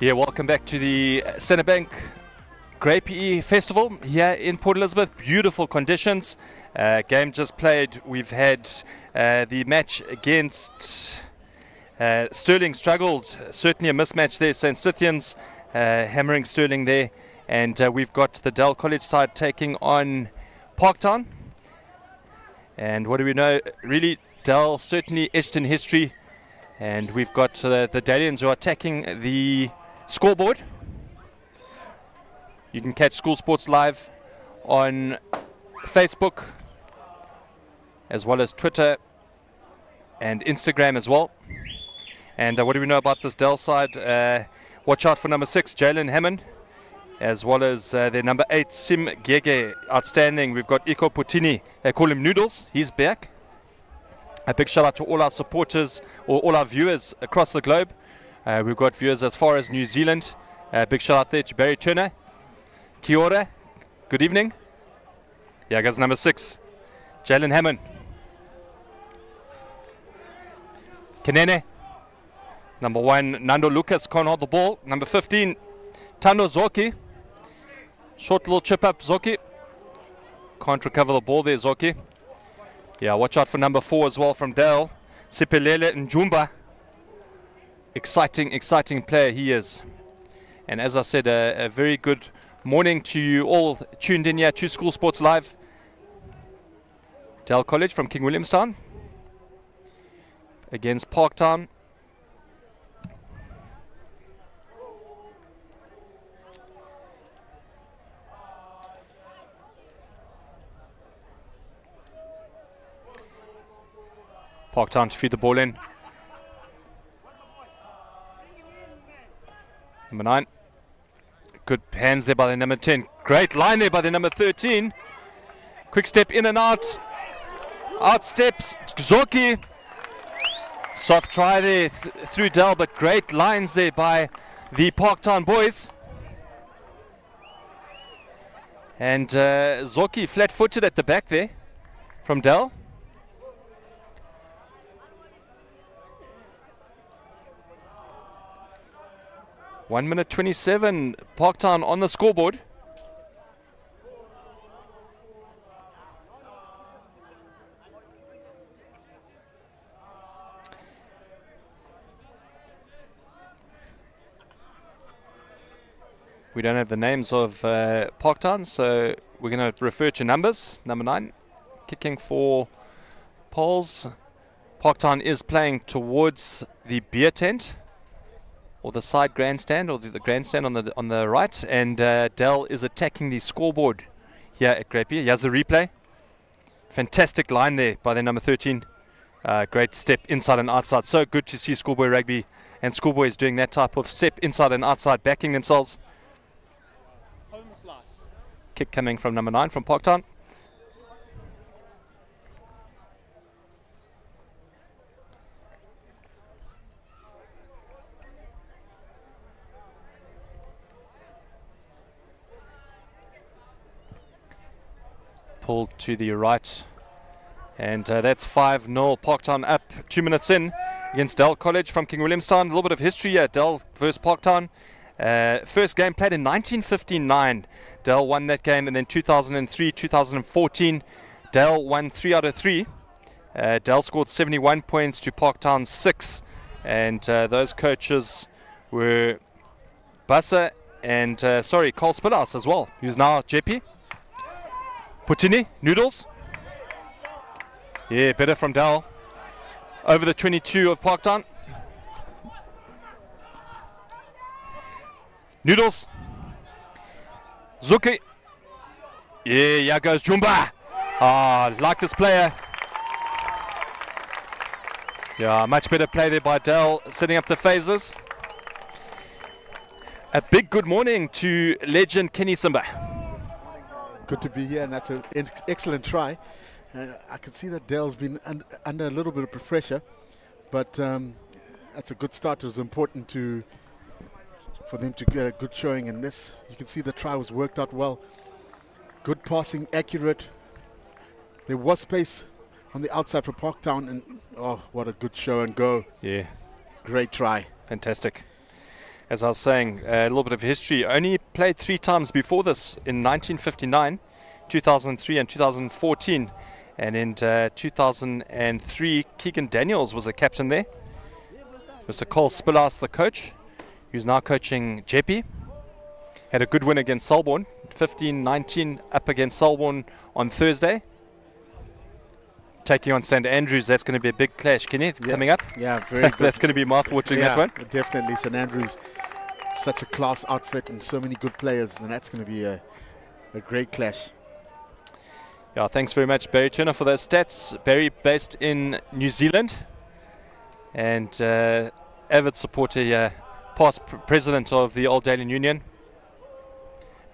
Yeah, welcome back to the Centrebank Grey PE Festival here in Port Elizabeth. Beautiful conditions. Game just played. We've had the match against Stirling struggled. Certainly a mismatch there. St. Stithians hammering Stirling there. And we've got the Dell College side taking on Parktown. And what do we know? Really, Dell certainly etched in history. And we've got the Dalians who are attacking the scoreboard. You can catch School Sports Live on Facebook as well as Twitter and Instagram as well. And what do we know about this Dell side? Watch out for number 6, Jalen Hammond, as well as their number 8, Sim Gege. Outstanding. We've got Iko Putini. They call him Noodles. He's back. A big shout out to all our supporters or all our viewers across the globe. We've got viewers as far as New Zealand. Big shout out there to Barry Turner. Kia ora. Good evening. Yeah, goes number 6, Jalen Hammond. Kenene. Number 1, Nando Lucas can't hold the ball. Number 15, Tando Zoki. Short little chip up, Zoki. Can't recover the ball there, Zoki. Yeah, watch out for number 4 as well from Dell. Sipelele Njumba. Exciting player he is. And as I said, a very good morning to you all tuned in here to School Sports Live. Dell College from King Williamstown against Parktown. Parktown to feed the ball in. Number 9. Good hands there by the number 10. Great line there by the number 13. Quick step in and out. Out steps Zoki. Soft try there through Dell, but great lines there by the Parktown boys. And Zoki flat-footed at the back there from Dell. 1 minute 27, Parktown on the scoreboard. We don't have the names of Parktown, so we're going to refer to numbers. Number 9, kicking for Poles. Parktown is playing towards the beer tent, or the side grandstand, or the grandstand on the right, and Dell is attacking the scoreboard here at Grey PE. Here's the replay. Fantastic line there by the number 13. Great step inside and outside. So good to see Schoolboy Rugby and Schoolboys doing that type of step inside and outside, backing themselves. Kick coming from number 9 from Parktown. Pulled to the right, and that's 5-0. Parktown up 2 minutes in against Dell College from King Williamstown. A little bit of history here. Dell versus Parktown. First game played in 1959. Dell won that game, and then 2003, 2014, Dell won 3 out of 3. Dell scored 71 points to Parktown 6, and those coaches were Bassa and Carl Spillhouse as well, who's now JP. Putini, Noodles. Yeah, better from Dell. Over the 22 of Parktown. Noodles. Zuki. Yeah, here goes Jumba. Ah, like this player. Yeah, much better play there by Dell, setting up the phases. A big good morning to legend Kenny Simba. Good to be here, and that's an excellent try. I can see that Dell's been under a little bit of pressure, but that's a good start. It was important for them to get a good showing in this. You can see the try was worked out well. Good passing, accurate. There was space on the outside for Parktown, and oh, what a good show and go. Yeah. Great try. Fantastic. as I was saying, a little bit of history. Only played 3 times before this, in 1959, 2003 and 2014. And in 2003, Keegan Daniels was the captain there. Mr. Cole Spillas, the coach, who's now coaching Jeppe. Had a good win against Selborne, 15-19 up against Selborne on Thursday. Taking on St. Andrews, that's going to be a big clash, Kenny, coming up. Yeah, very good. That's going to be mouth-watering, that one. Definitely. St. Andrews, such a class outfit and so many good players, and that's going to be a great clash. Yeah, thanks very much, Barry Turner, for those stats. Barry, based in New Zealand, and avid supporter here, past president of the Old Dalian Union.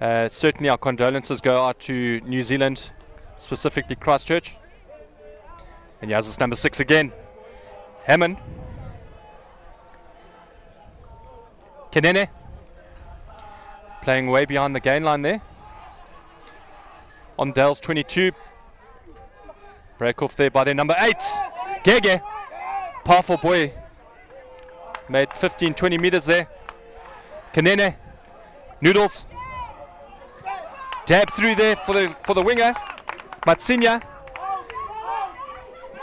Certainly our condolences go out to New Zealand, specifically Christchurch. And yeah, this is number 6 again. Hammond. Kenene. Playing way behind the gain line there. On Dale's 22. Break off there by their number 8. Gege. Powerful boy. Made 15-20 meters there. Kenene. Noodles. Dab through there for the winger. Matsinya.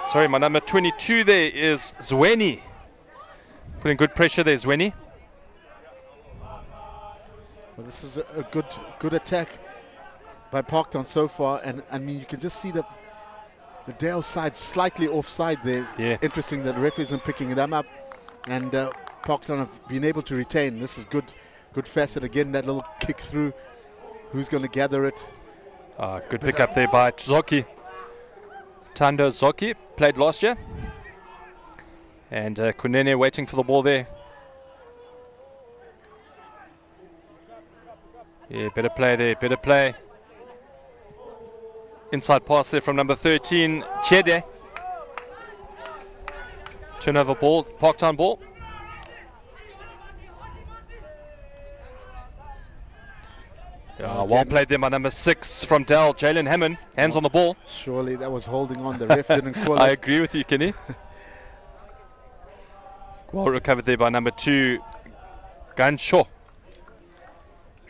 Sorry, my number 22 there is Zweni. Putting good pressure there, Zweni. Well, this is a good attack by Parktown so far, and I mean you can just see the Dale side slightly offside there. Yeah. Interesting that the ref isn't picking them up, and Parktown have been able to retain. This is good facet again. That little kick through. Who's going to gather it? Good pick up there by Zoki. Tando Zoki played last year, and Kunene waiting for the ball there. Yeah, better play there, better play. Inside pass there from number 13, Chede. Turnover ball, Parktown ball. Well played there by number 6 from Dell, Jalen Hammond. Hands on the ball. Surely that was holding on. The ref didn't call it. I agree with you, Kenny. Well recovered there by number 2, Ganshaw.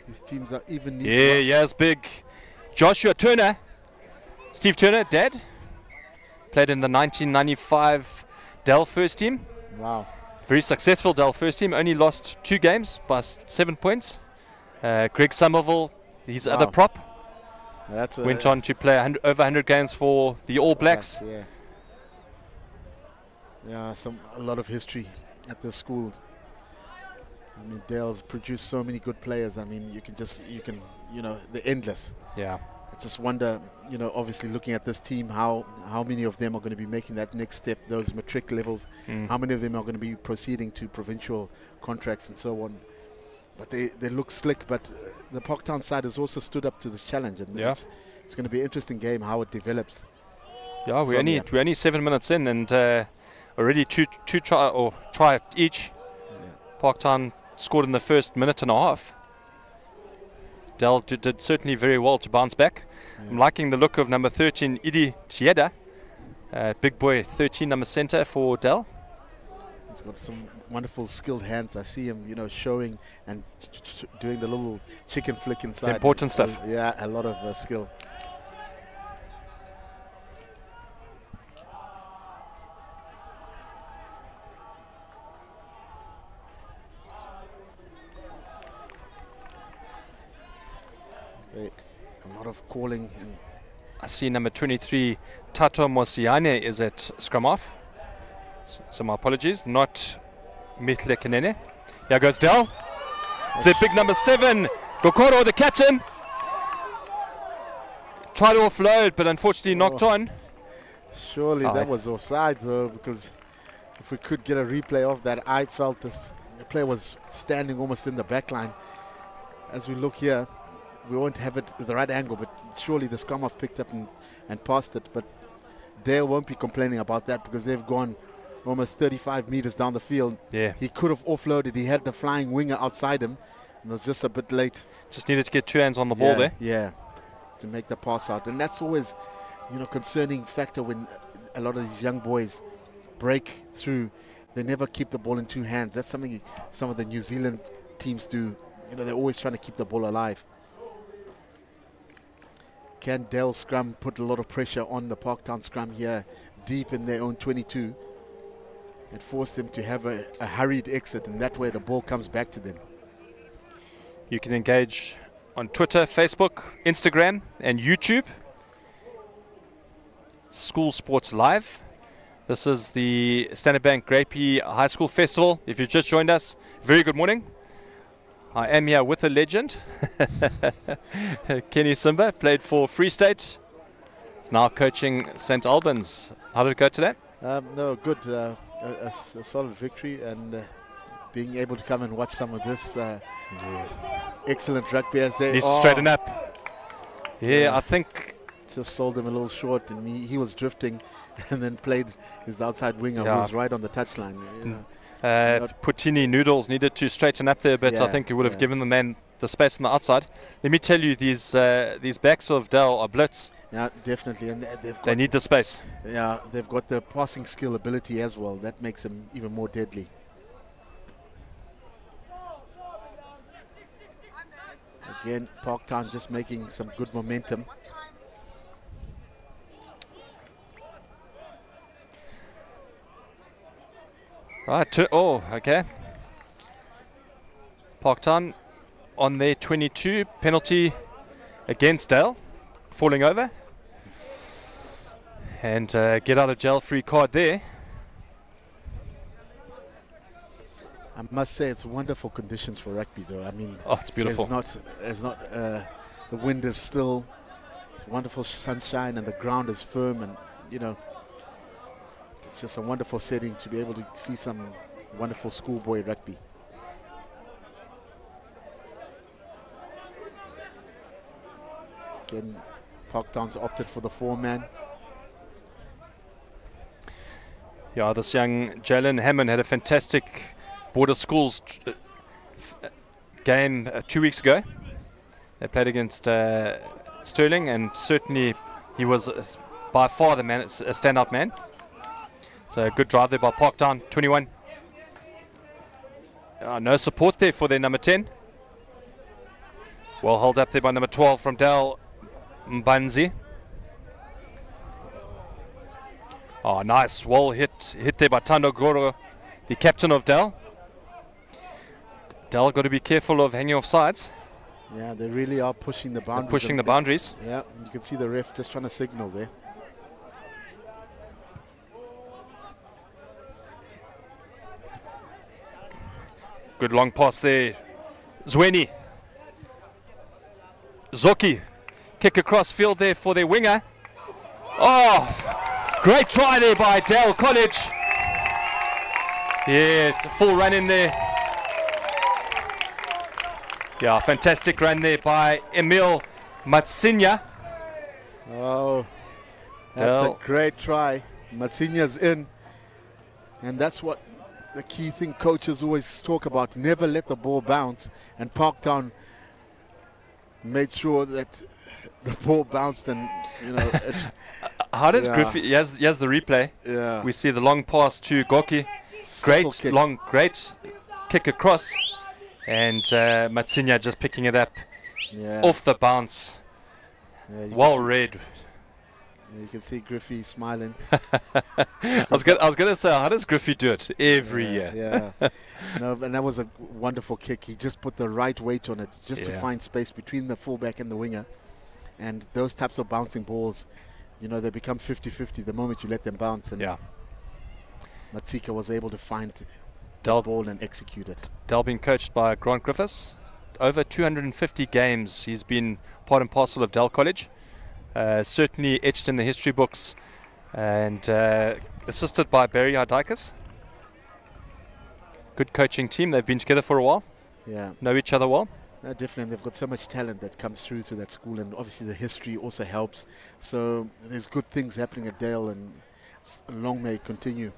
These teams are even. Yeah, it's big. Joshua Turner. Steve Turner, dad. Played in the 1995 Dell first team. Wow. Very successful Dell first team. Only lost 2 games by 7 points. Greg Somerville, his other prop, went on to play over 100 games for the All Blacks. Yeah, a lot of history at this school. I mean, Dale's produced so many good players. I mean, they're endless. Yeah. I just wonder, obviously looking at this team, how many of them are going to be making that next step, those matric levels, how many of them are going to be proceeding to provincial contracts and so on. But they look slick, but the Parktown side has also stood up to this challenge, and it's going to be an interesting game how it develops. Yeah, we're only 7 minutes in, and already two try each. Yeah. Parktown scored in the first minute and a half. Dell did certainly very well to bounce back. Yeah. I'm liking the look of number 13, Idi Tieda. Big boy, 13 number center for Dell. He's got some wonderful skilled hands. I see him, showing and doing the little chicken flick inside. The important stuff. Yeah, a lot of skill. A lot of calling. And I see number 23, Tato Mosiane, is at scrum off. So my apologies, not Mitle Kenene. Here goes Dell. It's their big number 7, Gokoro, the captain. Tried to offload, but unfortunately knocked on. Surely that was offside, though, because if we could get a replay of that, I felt the player was standing almost in the back line. As we look here, we won't have it at the right angle, but surely the scrum off picked up and passed it. But Dale won't be complaining about that because they've gone almost 35 meters down the field. Yeah. He could have offloaded. He had the flying winger outside him and was just a bit late. Just needed to get 2 hands on the ball there. Yeah, to make the pass out. And that's always, concerning factor when a lot of these young boys break through. They never keep the ball in 2 hands. That's something some of the New Zealand teams do. You know, they're always trying to keep the ball alive. Can Dell's scrum put a lot of pressure on the Parktown scrum here, deep in their own 22? It forced them to have a hurried exit, and that way the ball comes back to them. You can engage on Twitter, Facebook, Instagram, and YouTube. School Sports Live. This is the Standard Bank Rugby High School Festival. If you just joined us, very good morning. I am here with a legend. Kenny Simba played for Free State. He's now coaching St. Albans. How did it go today? No, good. A solid victory, and being able to come and watch some of this excellent rugby as they Needs to straighten up. Yeah, I think just sold him a little short, and he was drifting, and then played his outside winger who was right on the touchline. You know. Putini Noodles needed to straighten up there a bit. I think he would have given the man the space on the outside. Let me tell you, these backs of Dell are blitz. Yeah, definitely, and they need the space. Yeah, they've got the passing skill ability as well. That makes them even more deadly. Again, Parktown just making some good momentum. Right, okay. Parktown on their 22, penalty against Dale, falling over. And get out of jail free card there. I must say it's wonderful conditions for rugby, though. I mean, it's beautiful. The wind is still, it's wonderful sunshine, and the ground is firm, and you know, it's just a wonderful setting to be able to see some wonderful schoolboy rugby. Again, Parktown's opted for the 4-man. Yeah, this young Jalen Hammond had a fantastic Border Schools game 2 weeks ago. They played against Sterling, and certainly he was by far a standout man. So a good drive there by Parktown, 21. No support there for their number 10. Well held up there by number 12 from Dal Mbanzi. Oh, nice. Well hit there by Tando Goro, the captain of Dal. Dal got to be careful of hanging off sides. Yeah, they really are pushing the boundaries. They're pushing the boundaries. Yeah, you can see the ref just trying to signal there. Good long pass there. Zweni. Zoki. Kick across field there for their winger. Oh, great try there by Dale College. Yeah, full run in there. Yeah, fantastic run there by Emil Matsinya. Oh, that's a great try. Matsinya's in. And that's what the key thing coaches always talk about. Never let the ball bounce. And Parktown made sure that the ball bounced, and you know. How does Griffey? He has the replay. Yeah. We see the long pass to Goki. Great kick across, and Matsinya just picking it up off the bounce. Yeah, well read. You can see Griffey smiling. I was gonna say, how does Griffey do it every year? Yeah. No, and that was a wonderful kick. He just put the right weight on it, just to find space between the fullback and the winger. And those types of bouncing balls, you know, they become 50-50 the moment you let them bounce. And Matsika was able to find the ball and execute it. Dal being coached by Grant Griffiths. Over 250 games he's been part and parcel of Dal College. Certainly etched in the history books, and assisted by Barry Hardikis. Good coaching team. They've been together for a while. Yeah. Know each other well. No, definitely. They've got so much talent that comes through to that school, and obviously the history also helps. So there's good things happening at Dale, and long may it continue.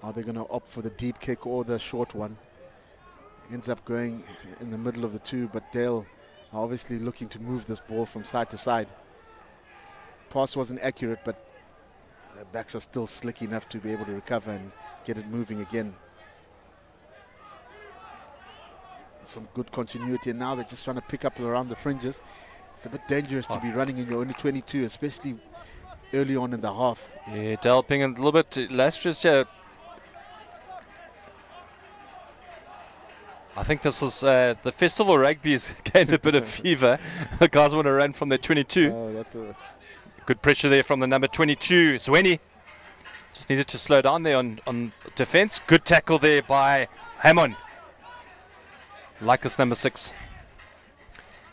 Are they going to opt for the deep kick or the short one? Ends up going in the middle of the two, but Dale are obviously looking to move this ball from side to side. Pass wasn't accurate, but backs are still slick enough to be able to recover and get it moving again. Some good continuity, and now they're just trying to pick up around the fringes. It's a bit dangerous to be running in your only 22, especially early on in the half. Yeah, developing a little bit lustrous here. I think this is the festival rugby's gained a bit of fever. The guys want to run from their 22. Oh, that's a good pressure there from the number 22, Zweni. Just needed to slow down there on defense. Good tackle there by Hammond. Like this number 6.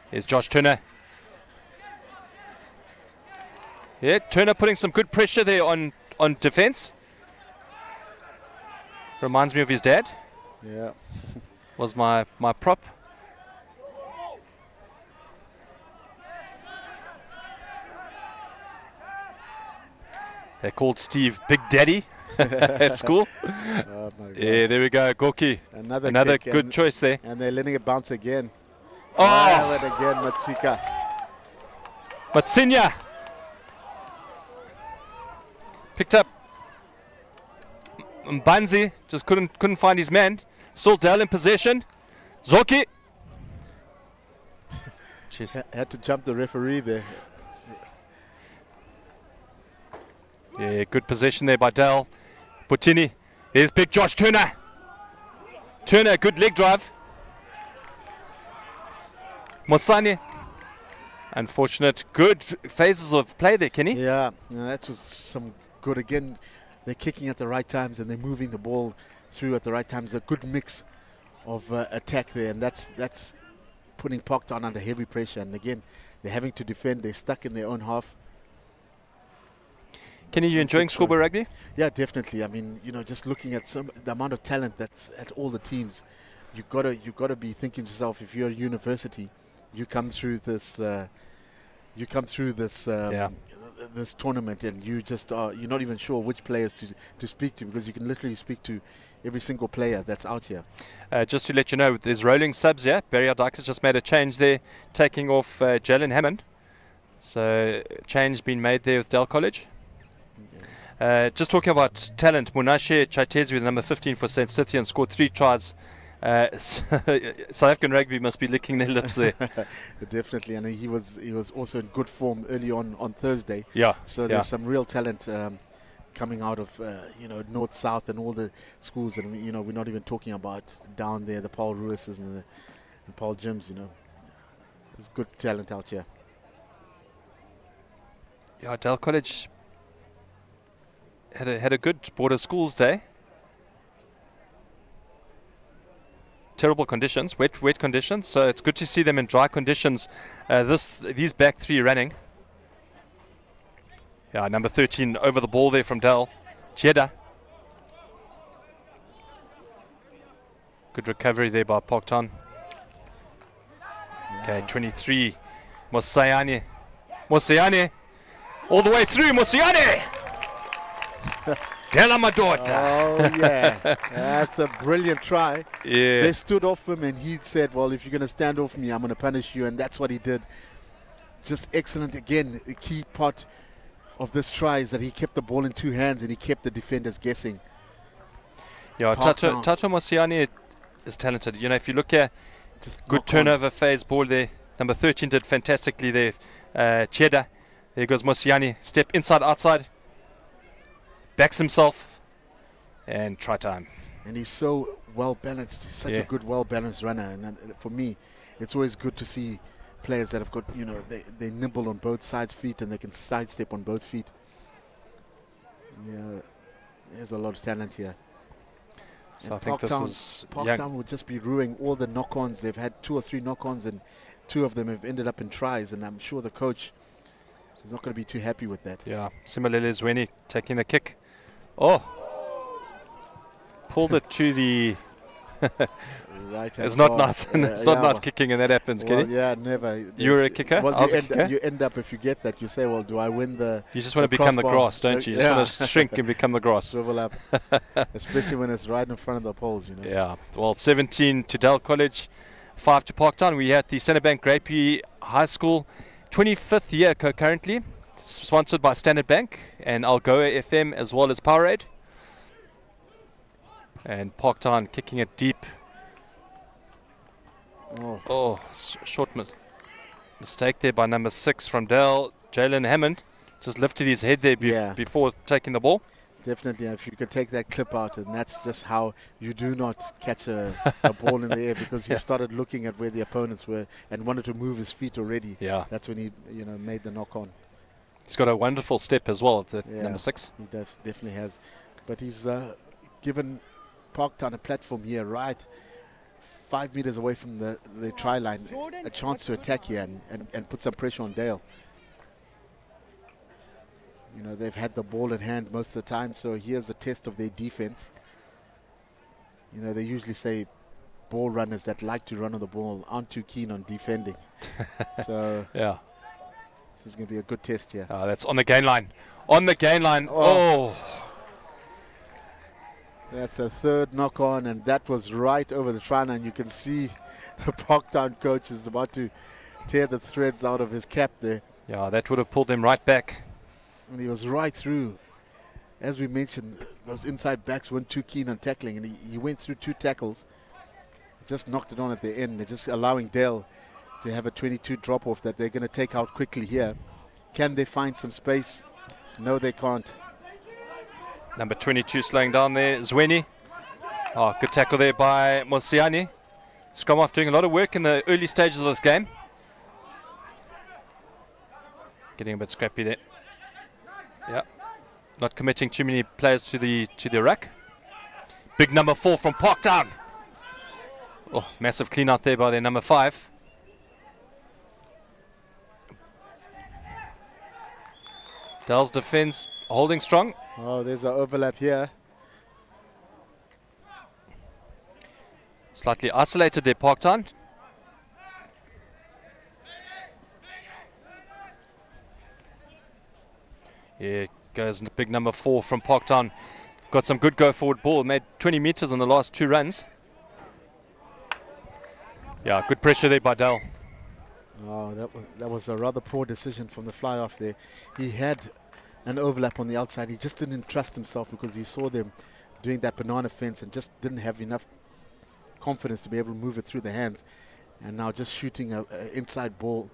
Here's Josh Turner. Yeah, Turner putting some good pressure there on defense. Reminds me of his dad. Yeah. Was my prop. They're called Steve Big Daddy at school. Oh my gosh. Yeah, there we go, Gorky. Another good choice there. And they're letting it bounce again. Oh! And again, Matsika. Matsinya picked up Mbanzi, just couldn't find his man. Still Dale in possession. Zoki. Had to jump the referee there. Yeah, good possession there by Dale. Puttini. There's big Josh Turner. Turner, good leg drive. Mosani. Unfortunate. Good phases of play there, Kenny. Yeah, that was some good. Again, they're kicking at the right times and they're moving the ball through at the right times. A good mix of attack there, and that's putting Parktown under heavy pressure. And again, they're having to defend. They're stuck in their own half. Kenny, you enjoying schoolboy rugby? Yeah, definitely. I mean, just looking at the amount of talent that's at all the teams, you gotta be thinking to yourself, if you're a university, you come through this this tournament, and you're not even sure which players to speak to, because you can literally speak to every single player that's out here. Just to let you know, there's rolling subs here. Barry Dyke has just made a change there, taking off Jalen Hammond. So change been made there with Dell College. Just talking about talent, Munashe Chaitezi with number 15 for St. Stithian scored 3 tries. South African rugby must be licking their lips there. Definitely, and he was also in good form early on Thursday. Yeah. So there's some real talent coming out of North, South, and all the schools, and we're not even talking about down there, the Paul Ruises and the Paul Jims. There's good talent out here. Yeah, Dell College had a good border schools day. Terrible conditions, wet conditions, so it's good to see them in dry conditions. These back 3 running. Yeah, number 13 over the ball there from Dell. Chieda. Good recovery there by Parktown. Yeah. Okay, 23. Mosiane. All the way through, Mosiane! Della Madota. Oh, yeah. That's a brilliant try. Yeah. They stood off him, and he said, well, if you're going to stand off me, I'm going to punish you. And that's what he did. Just excellent. Again, the key part of this try is that he kept the ball in 2 hands and he kept the defenders guessing. Yeah, Tato Mosiane is talented. If you look at just good turnover phase ball there. Number 13 did fantastically there. Chieda. There goes Mosiane. Step inside, outside. Backs himself, and try time. And he's so well balanced. He's such a good, well balanced runner. And for me, it's always good to see players that have got, they nibble on both sides feet and they can sidestep on both feet. Yeah, there's a lot of talent here. So I think Parktown would just be ruining all the knock-ons. They've had 2 or 3 knock-ons, and 2 of them have ended up in tries. And I'm sure the coach is not going to be too happy with that. Yeah, similarly, Zweni taking the kick. Oh, pulled it to the right. It's not nice. It's not nice kicking, and that happens, Kenny. Yeah, never. You're a kicker. Well, you end up, if you get that, you say, well, do I win the? You just want to become the grass, don't you? You just want to shrink and become the grass. Swivel up, especially when it's right in front of the poles, Yeah. Well, 17 to Dell College, 5 to Parktown. We at the Centrebank Grape High School, 25th year currently. sponsored by Standard Bank and Algoa FM as well as Powerade. And Parktown kicking it deep. Oh, short mistake there by number 6 from Dell. Jalen Hammond just lifted his head there before taking the ball. Definitely, if you could take that clip out, and that's just how you do not catch a ball in the air, because he started looking at where the opponents were and wanted to move his feet already. Yeah, that's when he made the knock on. He's got a wonderful step as well, the number 6. He definitely has, but he's given Parktown a platform here, right 5 meters away from the try line, a chance to attack here and put some pressure on Dale. You know, they've had the ball in hand most of the time, so here's a test of their defense. You know, they usually say ball runners that like to run on the ball aren't too keen on defending. So yeah, this is going to be a good test here. That's on the gain line. On the gain line. Oh. That's the third knock on, and that was right over the try line. You can see the Parktown coach is about to tear the threads out of his cap there. Yeah, that would have pulled him right back. And he was right through. As we mentioned, those inside backs weren't too keen on tackling, and he went through 2 tackles, just knocked it on at the end. They're just allowing Dale to have a 22 drop-off that they're going to take out quickly here. Can they find some space? No, they can't. Number 22 slowing down there, Zweni. Oh, good tackle there by Monsiani. Scrum off doing a lot of work in the early stages of this game. Getting a bit scrappy there. Yeah, not committing too many players to the ruck. Big number 4 from Parktown. Oh, massive clean out there by their number 5. Dell's defense holding strong. Oh, there's an overlap here. Slightly isolated there, Parktown. Yeah, goes big number 4 from Parktown. Got some good go forward ball. Made 20 meters in the last 2 runs. Yeah, good pressure there by Dell. Oh, that was a rather poor decision from the fly off there. He had an overlap on the outside. He just didn't trust himself because he saw them doing that banana fence and just didn't have enough confidence to be able to move it through the hands. And now just shooting an inside ball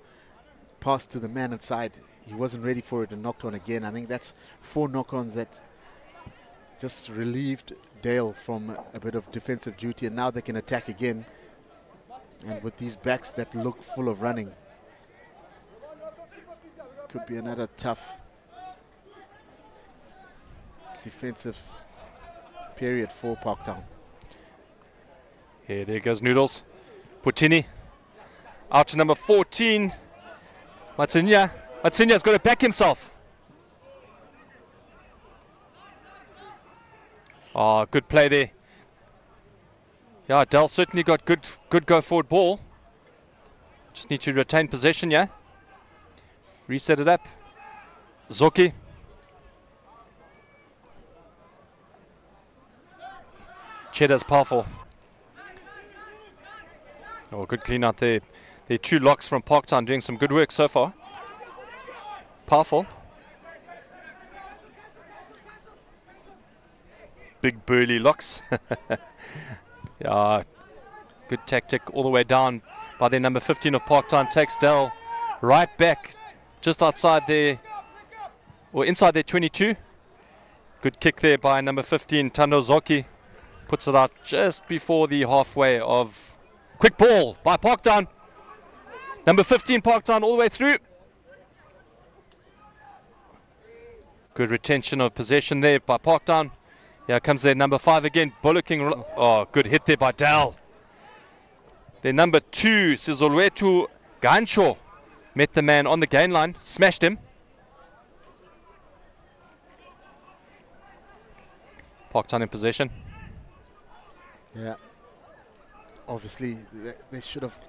pass to the man inside. He wasn't ready for it and knocked on again. I think that's 4 knock-ons that just relieved Dale from a bit of defensive duty, and now they can attack again. And with these backs that look full of running, could be another tough defensive period for Parktown. Yeah, there goes Noodles. Putini out to number 14. Matinya's got to back himself. Oh, good play there. Yeah, Dell certainly got good go forward ball. Just need to retain possession, yeah. Reset it up. Zoki. Cheddar's powerful. Oh, good clean out there. There are 2 locks from Parktown doing some good work so far. Powerful. Big burly locks. Yeah, good tactic all the way down by their number 15 of Parktown. Takes Dell right back just outside there, or inside their 22. Good kick there by number 15, Tando Zoki. Puts it out just before the halfway of... Quick ball by Parktown. Number 15, Parktown all the way through. Good retention of possession there by Parktown. Here comes their number 5 again, bullocking. Oh, good hit there by Dal. Their number 2, Sizolwetu Gancho, met the man on the gain line, smashed him. Parktown in possession. Yeah. Obviously, they should have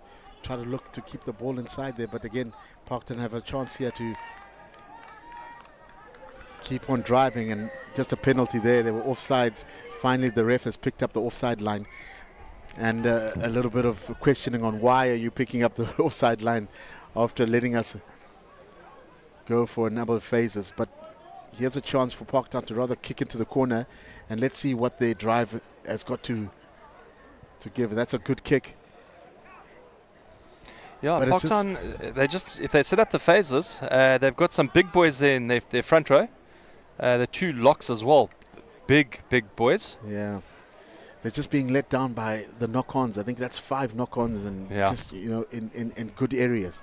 tried to look to keep the ball inside there, but again, Parktown have a chance here to keep on driving, and just a penalty there. They were offsides. Finally, the ref has picked up the offside line, and a little bit of questioning on why are you picking up the offside line after letting us go for a number of phases. But here's a chance for Parktown to rather kick into the corner, and let's see what their drive has got to give. That's a good kick. Yeah, But Parktown, if they set up the phases, they've got some big boys there in their front row. The 2 locks as well. Big boys. Yeah. They're just being let down by the knock-ons. I think that's 5 knock-ons, and just, you know, in good areas.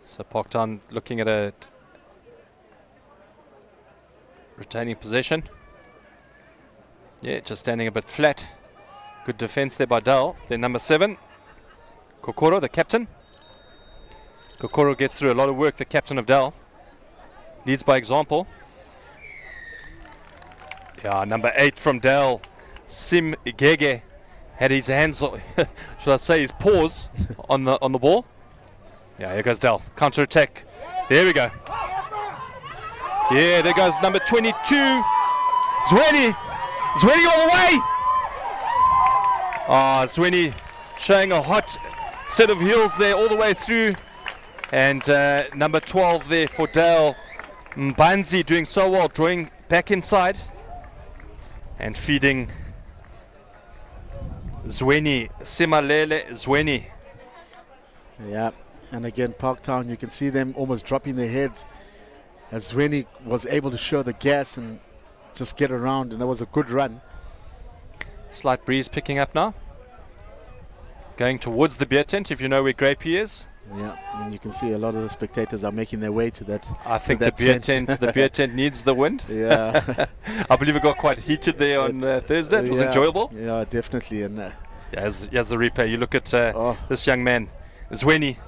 So Parktown looking at a retaining possession. Yeah, just standing a bit flat. Good defense there by Dell. Then number 7, Kokoro, the captain. Kokoro gets through a lot of work, the captain of Dell. Leads by example. Yeah, number 8 from Dell, Sim Gege, had his hands, should I say his paws on the ball. Yeah, here goes Dell. Counter attack. There we go. Yeah, there goes number 22. Zweni. Zweni all the way. Ah, Zweni showing a hot set of heels there all the way through. And number 12 there for Dale. Mbanzi doing so well, drawing back inside. And feeding Zweni. Simalele Zweni. Yeah, and again, Parktown, you can see them almost dropping their heads as Zweni was able to show the gas and just get around, and that was a good run. Slight breeze picking up now. Going towards the beer tent, if you know where Grapey is. Yeah, and you can see a lot of the spectators are making their way to that. I think the beer tent needs the wind. Yeah. I believe it got quite heated there on Thursday. It was enjoyable. Yeah, definitely. And yeah, as the replay, you look at this young man, Zweni.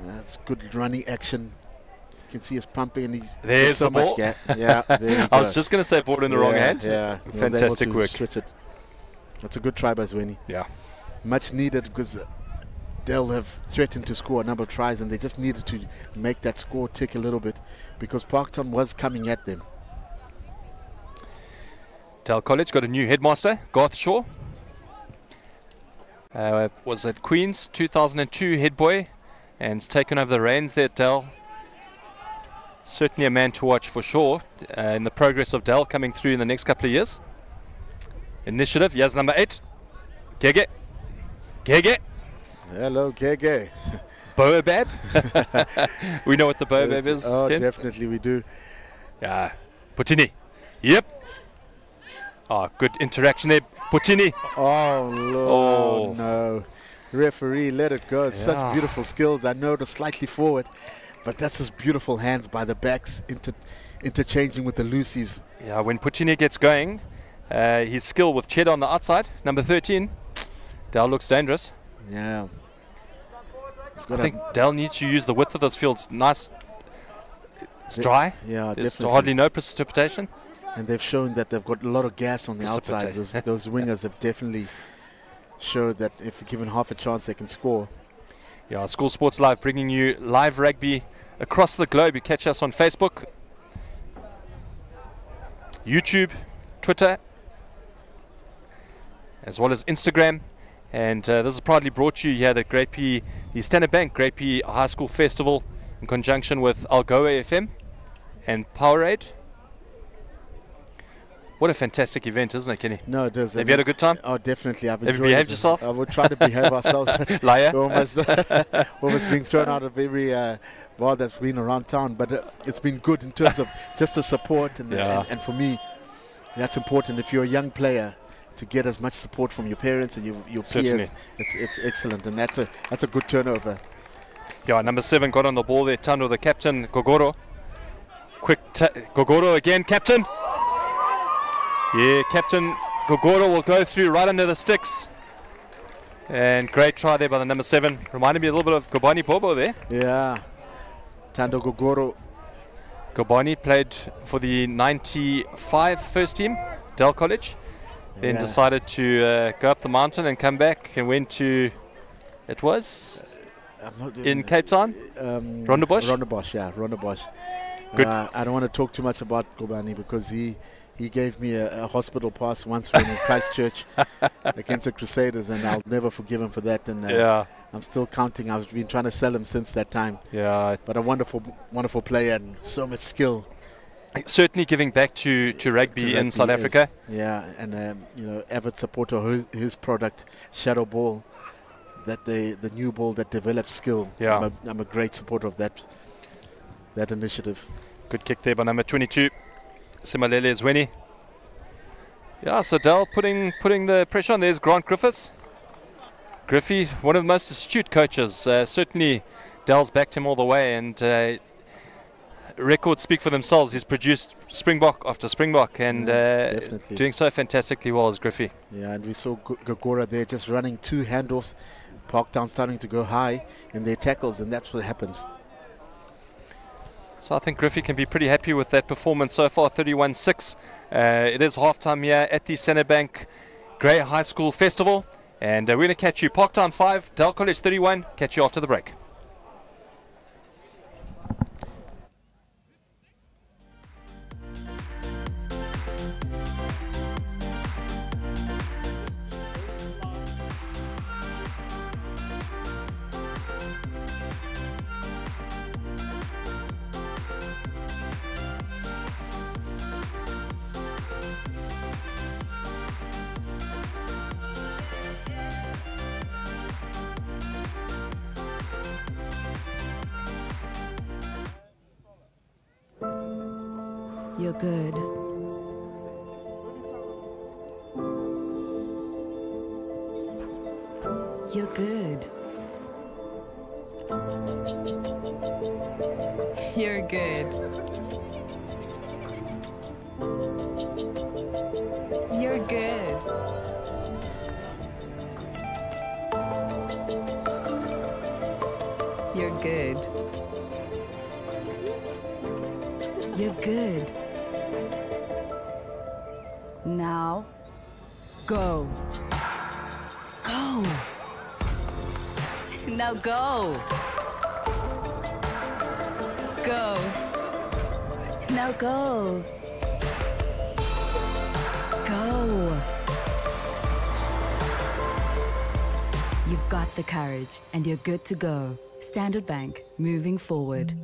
That's good running action. You can see us pumping, and he's there's so the ball. much yeah, there you go. I was just going to say ball in the wrong hand. Yeah, fantastic work. Switch it. That's a good try by Zweni. Yeah, much needed, because they'll have threatened to score a number of tries, and they just needed to make that score tick a little bit, because Parktown was coming at them. Dell College got a new headmaster, Garth Shaw. Was at Queen's 2002 head boy, and has taken over the reins there at Dell. Certainly a man to watch for sure in the progress of Dell coming through in the next couple of years. Initiative, yes, number 8. Gege. Gege. Hello, Gege. Boabab. We know what the Boabab is. Oh, Ken? definitely we do. Yeah. Putini. Yep. Oh, good interaction there. Putini. Oh, Lord, no. Referee, let it go. It's such beautiful skills. I know it was slightly forward, but that's just beautiful hands by the backs interchanging with the loosies. Yeah, when Putini gets going, his skill with Cheddar on the outside, number 13. Dell looks dangerous. Yeah. I think Dell needs to use the width of this field. It's nice. It's dry. Yeah, There's definitely. hardly no precipitation. And they've shown that they've got a lot of gas on the outside. Those wingers have definitely showed that if given half a chance, they can score. Yeah, School Sports Live bringing you live rugby across the globe. You catch us on Facebook, YouTube, Twitter, as well as Instagram. And this is proudly brought to you here at the Standard Bank Grapey High School Festival in conjunction with Algoa FM and Powerade. What a fantastic event, isn't it, Kenny? No, it does. Have you had a good time? Oh, definitely. I've Have you enjoyed behaved it. yourself? I will try to behave ourselves. Liar. almost being thrown out of every bar that's been around town. But it's been good in terms of just the support. And for me, that's important. If you're a young player, to get as much support from your parents and your peers, it's excellent. And that's a good turnover. Yeah, number 7 got on the ball there. Tando, the captain, Gogoro. Gogoro again, captain. Yeah, Captain Gogoro will go through right under the sticks. And great try there by the number 7. Reminded me a little bit of Gobani Bobo there. Yeah, Tando Gogoro. Gobani played for the 95 first team, Dell College. Then decided to go up the mountain and come back and went to, it was in Cape Town? Rondebosch? Rondebosch, yeah, Rondebosch. Good. I don't want to talk too much about Gobani because he He gave me a hospital pass once when in Christchurch against the Crusaders, and I'll never forgive him for that. And I'm still counting. I've been trying to sell him since that time. Yeah. But a wonderful, wonderful player and so much skill. Certainly giving back to rugby in South Africa. Yeah, and you know, avid supporter of his product, Shadow Ball, that the new ball that develops skill. Yeah. I'm a great supporter of that initiative. Good kick there by number 22, Simalele Zweni. Yeah, so Dell putting the pressure on. There's Grant Griffiths. Griffey, one of the most astute coaches. Certainly Dell's backed him all the way, and records speak for themselves. He's produced Springbok after Springbok, and doing so fantastically well as Griffey. Yeah, and we saw Gagora there just running 2 handoffs. Parktown starting to go high in their tackles, and that's what happens. So I think Griffey can be pretty happy with that performance so far, 31-6. It is halftime here at the Centrebank Grey High School Festival. And we're going to catch you Parktown 5, Dell College 31. Catch you after the break. You're good. You're good. You're good. You're good. You're good. You're good. Now, go. Go. Now go. Go. Now go. Go. You've got the courage and you're good to go. Standard Bank, moving forward.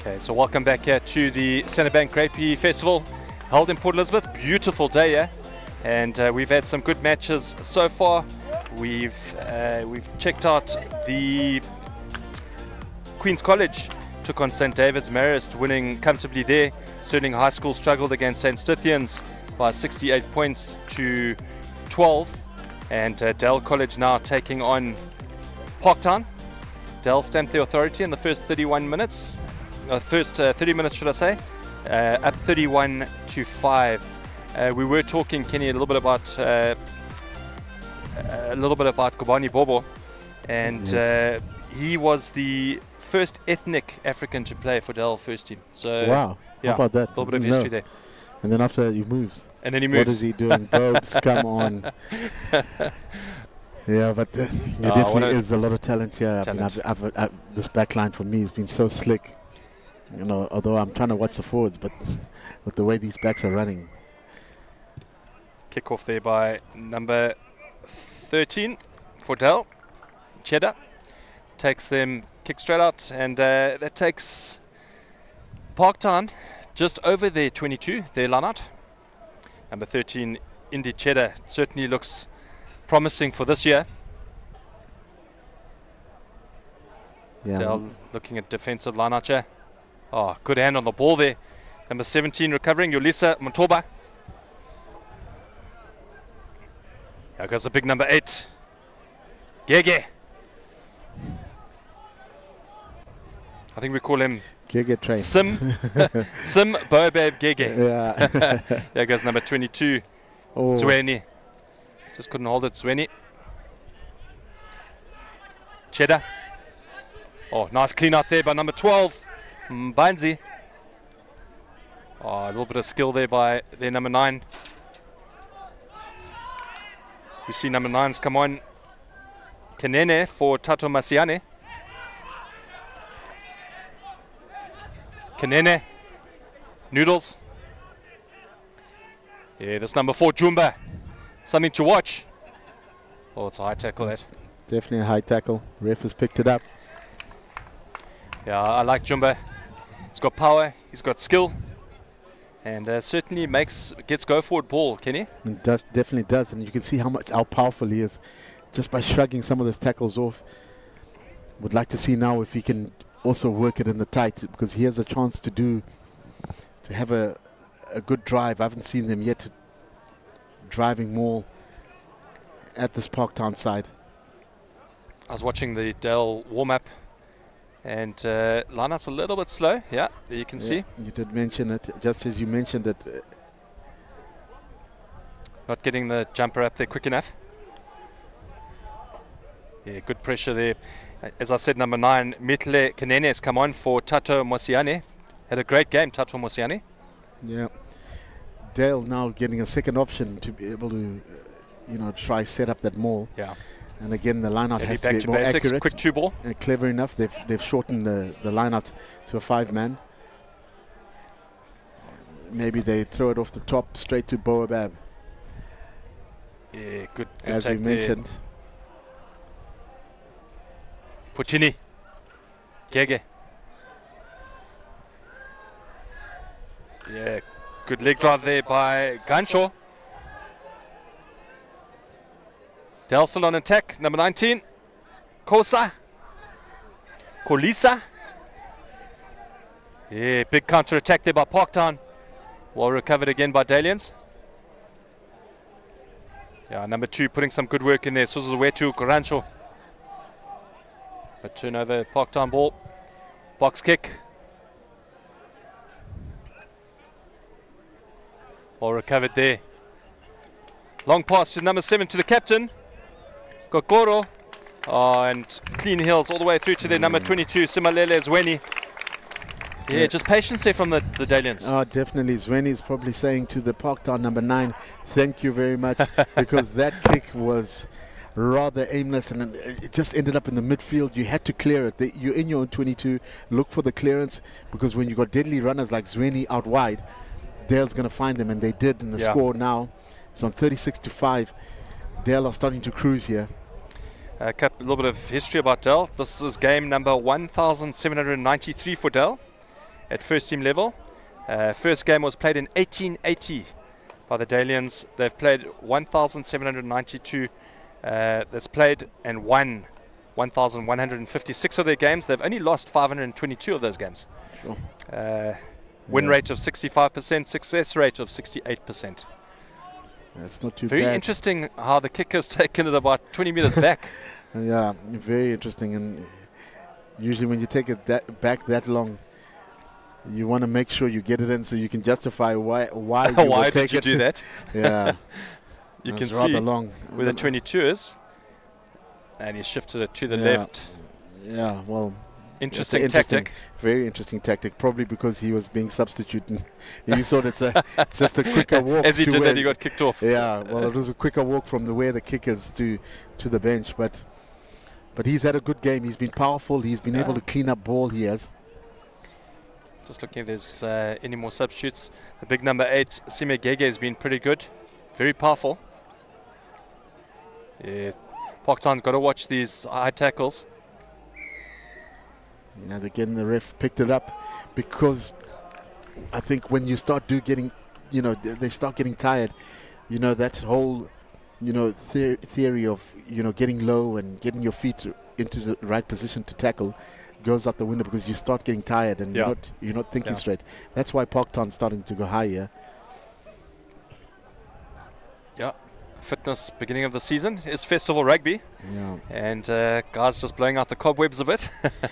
Okay, so welcome back here to the Centrebank Grapey Festival, held in Port Elizabeth. Beautiful day here, and we've had some good matches so far. We've checked out the Queen's College took on St David's Marist, winning comfortably there. Stirling High School struggled against St Stithians by 68 points to 12, and Dell College now taking on Parktown. Dell stamped the authority in the first 31 minutes. First 30 minutes, should I say, up 31-5 We were talking, Kenny, a little bit about Kobani Bobo, and Yes. he was the first ethnic African to play for Dell first team. So Wow. yeah, How about that? a little bit of Didn't history know. there. And then after that, he moves. And then he What moves. is he doing? Bobes, come on. Yeah, but there what definitely a is a lot of talent here. talent. I mean, this back line for me has been so slick. You know, although I'm trying to watch the forwards, but with the way these backs are running. Kick off there by number 13 for Dell. Cheddar takes them, kick straight out, and that takes Parktown just over their 22, their line out. Number 13, Indy Cheddar, certainly looks promising for this year. Yeah. Dell looking at defensive line out here. Oh, good hand on the ball there. Number 17 recovering, Yolisa Montoba. Here goes the big number 8, Gege. I think we call him Gege train. Sim Boabab Gege. Yeah. There goes number 22, Oh, Zweni. Just couldn't hold it, Zweni. Cheddar. Oh, nice clean out there by number 12, Mbanzi. Oh, a little bit of skill there by their number 9. We see number 9's come on. Kenene for Tato Masiane. Kenene. Noodles. Yeah, this number 4, Jumba. Something to watch. Oh, it's a high tackle that. definitely a high tackle. Ref has picked it up. Yeah, I like Jumba. He's got power, he's got skill, and certainly gets go forward ball, Kenny. And definitely does, and you can see how powerful he is just by shrugging some of those tackles off. Would like to see now if he can also work it in the tight, because he has a chance to have a good drive. I haven't seen them yet driving more at this Parktown side. I was watching the Dell warm-up, and lineout's a little bit slow. Yeah, there you can see. You did mention it, just as you mentioned it. Not getting the jumper up there quick enough. Yeah, good pressure there. As I said, number 9, Mitle Kenene has come on for Tato Mosiane. Had a great game, Tato Mosiane. Yeah. Dale now getting a second option to be able to, try set up that maul. Yeah. And again, the lineout Maybe has to back be to more basics, accurate. quick 2 ball. And clever enough. They've shortened the lineout to a 5-man. Maybe they throw it off the top straight to Boabab, Yeah, good as we take there. mentioned. Puccini. Gege. Yeah, good leg drive there by Ganshaw. Dell still on attack, number 19. Kolisa. Yeah, big counter attack there by Parktown. Well recovered again by Dalians. Yeah, number 2 putting some good work in there. Suzuwetu Garancho. A turnover, Parktown ball. Box kick. Well recovered there. Long pass to number 7 to the captain. Kokoro. Oh, and clean heels all the way through to their number 22, Simalele Zweni. Yeah, just patience there from the Dalians. Oh, definitely. Zweni is probably saying to the Parktown number 9, thank you very much, because that kick was rather aimless and it just ended up in the midfield. You had to clear it. You're in your own 22, look for the clearance, because when you got deadly runners like Zweni out wide, Dale's going to find them, and they did. And the score now is on 36-5. Dale are starting to cruise here. A little bit of history about Dell. This is game number 1,793 for Dell at first team level. First game was played in 1880 by the Dalians. They've played 1,792 that's played and won 1,156 of their games. They've only lost 522 of those games. Sure. Win rate of 65%, success rate of 68%. That's not too Very bad. interesting how the kicker's taken it about 20 meters back. Yeah, very interesting. And usually when you take it back that long, You want to make sure you get it in so you can justify why you Why will take did you it. do that? Yeah. You That's can rather see long. where the 22 is. And he shifted it to the Yeah. left. Yeah, well, Interesting tactic. Very interesting tactic, probably because he was being substituted. He thought it's just a quicker walk. As he to did where that, he got kicked off. Yeah, well, it was a quicker walk from where the kick is to the bench. But he's had a good game. He's been powerful. He's been able to clean up ball. He has. Just looking if there's any more substitutes. The big number 8, Sime Gege, has been pretty good. Very powerful. Yeah. Parktown got to watch these high tackles. Yeah, again, the ref picked it up because I think when you start getting, they start getting tired. That whole, theory of, getting low and getting your feet into the right position to tackle goes out the window because you start getting tired and you're not thinking straight. That's why Parktown's starting to go higher. Yeah. Fitness beginning of the season is Festival Rugby. Yeah. And guys just blowing out the cobwebs a bit.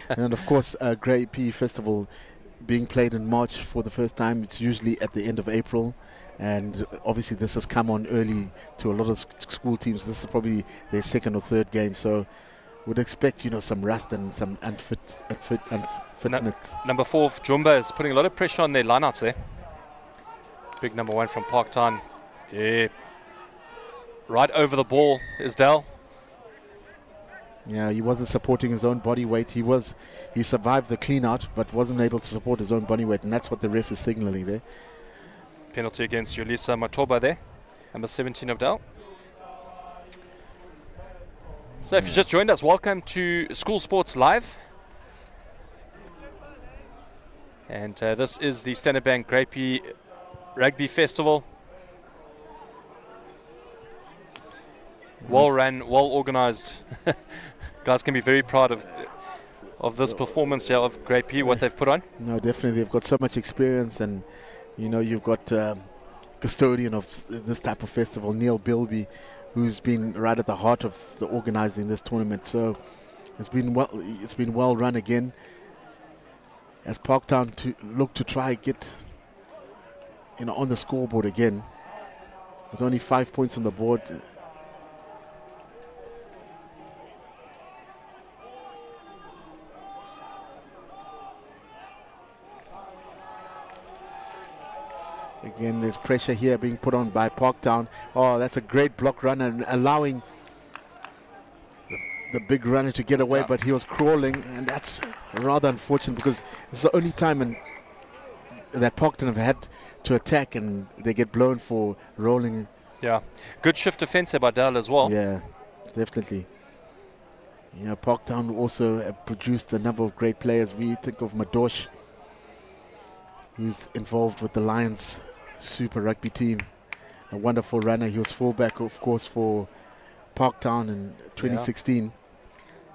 And of course, Grey P Festival being played in March for the first time. It's usually at the end of April. And obviously this has come on early to a lot of school teams. This is probably their second or third game. So would expect, some rust and some unfitness. Number 4, Jumba, is putting a lot of pressure on their lineouts there. Big number 1 from Parktown. Yeah. Right over the ball is Dell. Yeah, he wasn't supporting his own body weight. He survived the clean out, but wasn't able to support his own body weight, and that's what the ref is signaling there. Penalty against Yolisa Matoba there, number 17 of Dell. So if you just joined us, welcome to School Sports Live. And this is the Standard Bank Grey P Rugby Festival. Well run, well organized. Guys can be very proud of this performance here of Grey P, what they've put on. No, definitely. They've got so much experience, and you've got custodian of this type of festival, Neil Bilby, who's been right at the heart of the organizing this tournament. So it's been well run again. As Parktown to look to try get on the scoreboard again, with only 5 points on the board. Again, there's pressure here being put on by Parktown. Oh, that's a great block run and allowing the big runner to get away, but he was crawling, and that's rather unfortunate because it's the only time that Parktown have had to attack and they get blown for rolling. Yeah, good shift defense there by Dell as well. Yeah, definitely. Parktown also have produced a number of great players. We think of Madosh, who's involved with the Lions Super Rugby team. A wonderful runner. He was fullback, of course, for Parktown in 2016. Yeah.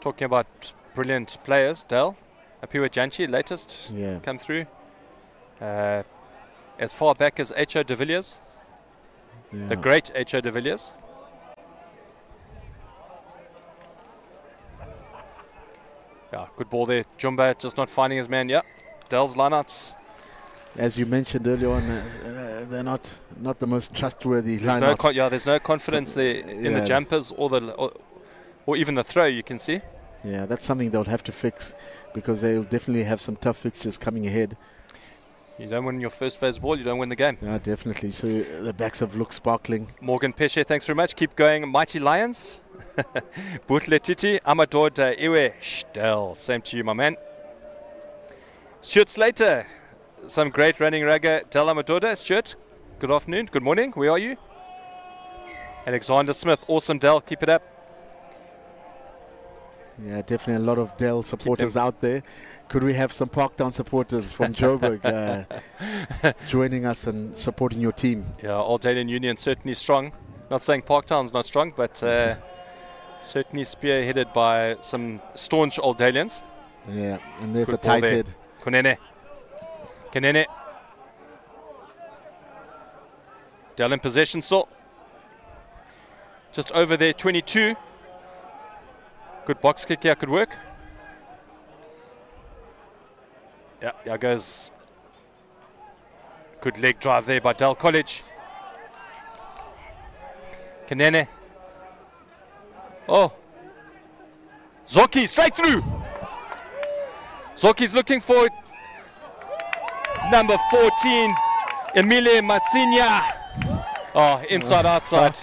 Talking about brilliant players, Dell. Apiwa Janchi, latest come through. As far back as H.O. de Villiers. Yeah. The great H.O. de Villiers. Yeah, good ball there. Jumba just not finding his man. Yeah, Dell's lineouts. As you mentioned earlier on, they're not the most trustworthy lineouts. There's no confidence there in the jumpers or even the throw, you can see. Yeah, that's something they'll have to fix because they'll definitely have some tough fixtures coming ahead. You don't win your first phase ball, you don't win the game. Yeah, definitely. So the backs have looked sparkling. Morgan Pesce, thanks very much. Keep going. Mighty Lions. Butle Titi, Amador Iwe Stel. Same to you, my man. Stuart Slater. Some great running rugger. Del Amador. Stuart, good afternoon. Good morning. Where are you? Alexander Smith. Awesome, Del. Keep it up. Yeah, definitely a lot of Dell supporters out there. Could we have some Parktown supporters from Joburg joining us and supporting your team? Yeah, Old Dalian Union certainly strong. Not saying Parktown's not strong, but certainly spearheaded by some staunch Old Dalians. Yeah, and there's a tight head. Kenene. Dell in possession still. Just over there, 22. Good box kick here, could work. Yeah, there goes Good leg drive there by Del College. Kanene. Oh. Zoki straight through. Zoki's looking for number 14, Emile Matsinya. Oh, inside, outside.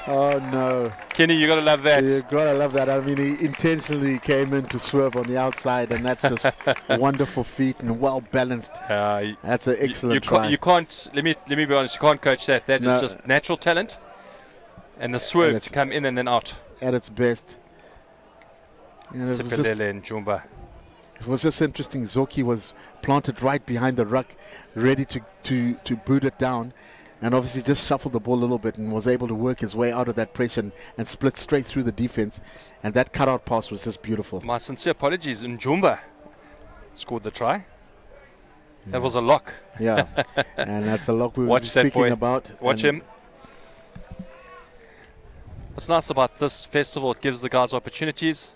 Oh no. Kenny, you got to love that. You got to love that. I mean, he intentionally came in to swerve on the outside, and that's just wonderful feet and well balanced. That's an excellent try. You can't, let me be honest, you can't coach that. That is just natural talent. And the swerve to come in and then out. At its best. Sipelele and Jumba. It was just interesting. Zoki was planted right behind the ruck, ready to boot it down. And obviously just shuffled the ball a little bit and was able to work his way out of that pressure and split straight through the defense. And that cutout pass was just beautiful. My sincere apologies. Njumba scored the try. That was a lock. Yeah, and that's a lock we were speaking about. Watch him. What's nice about this festival, it gives the guys opportunities.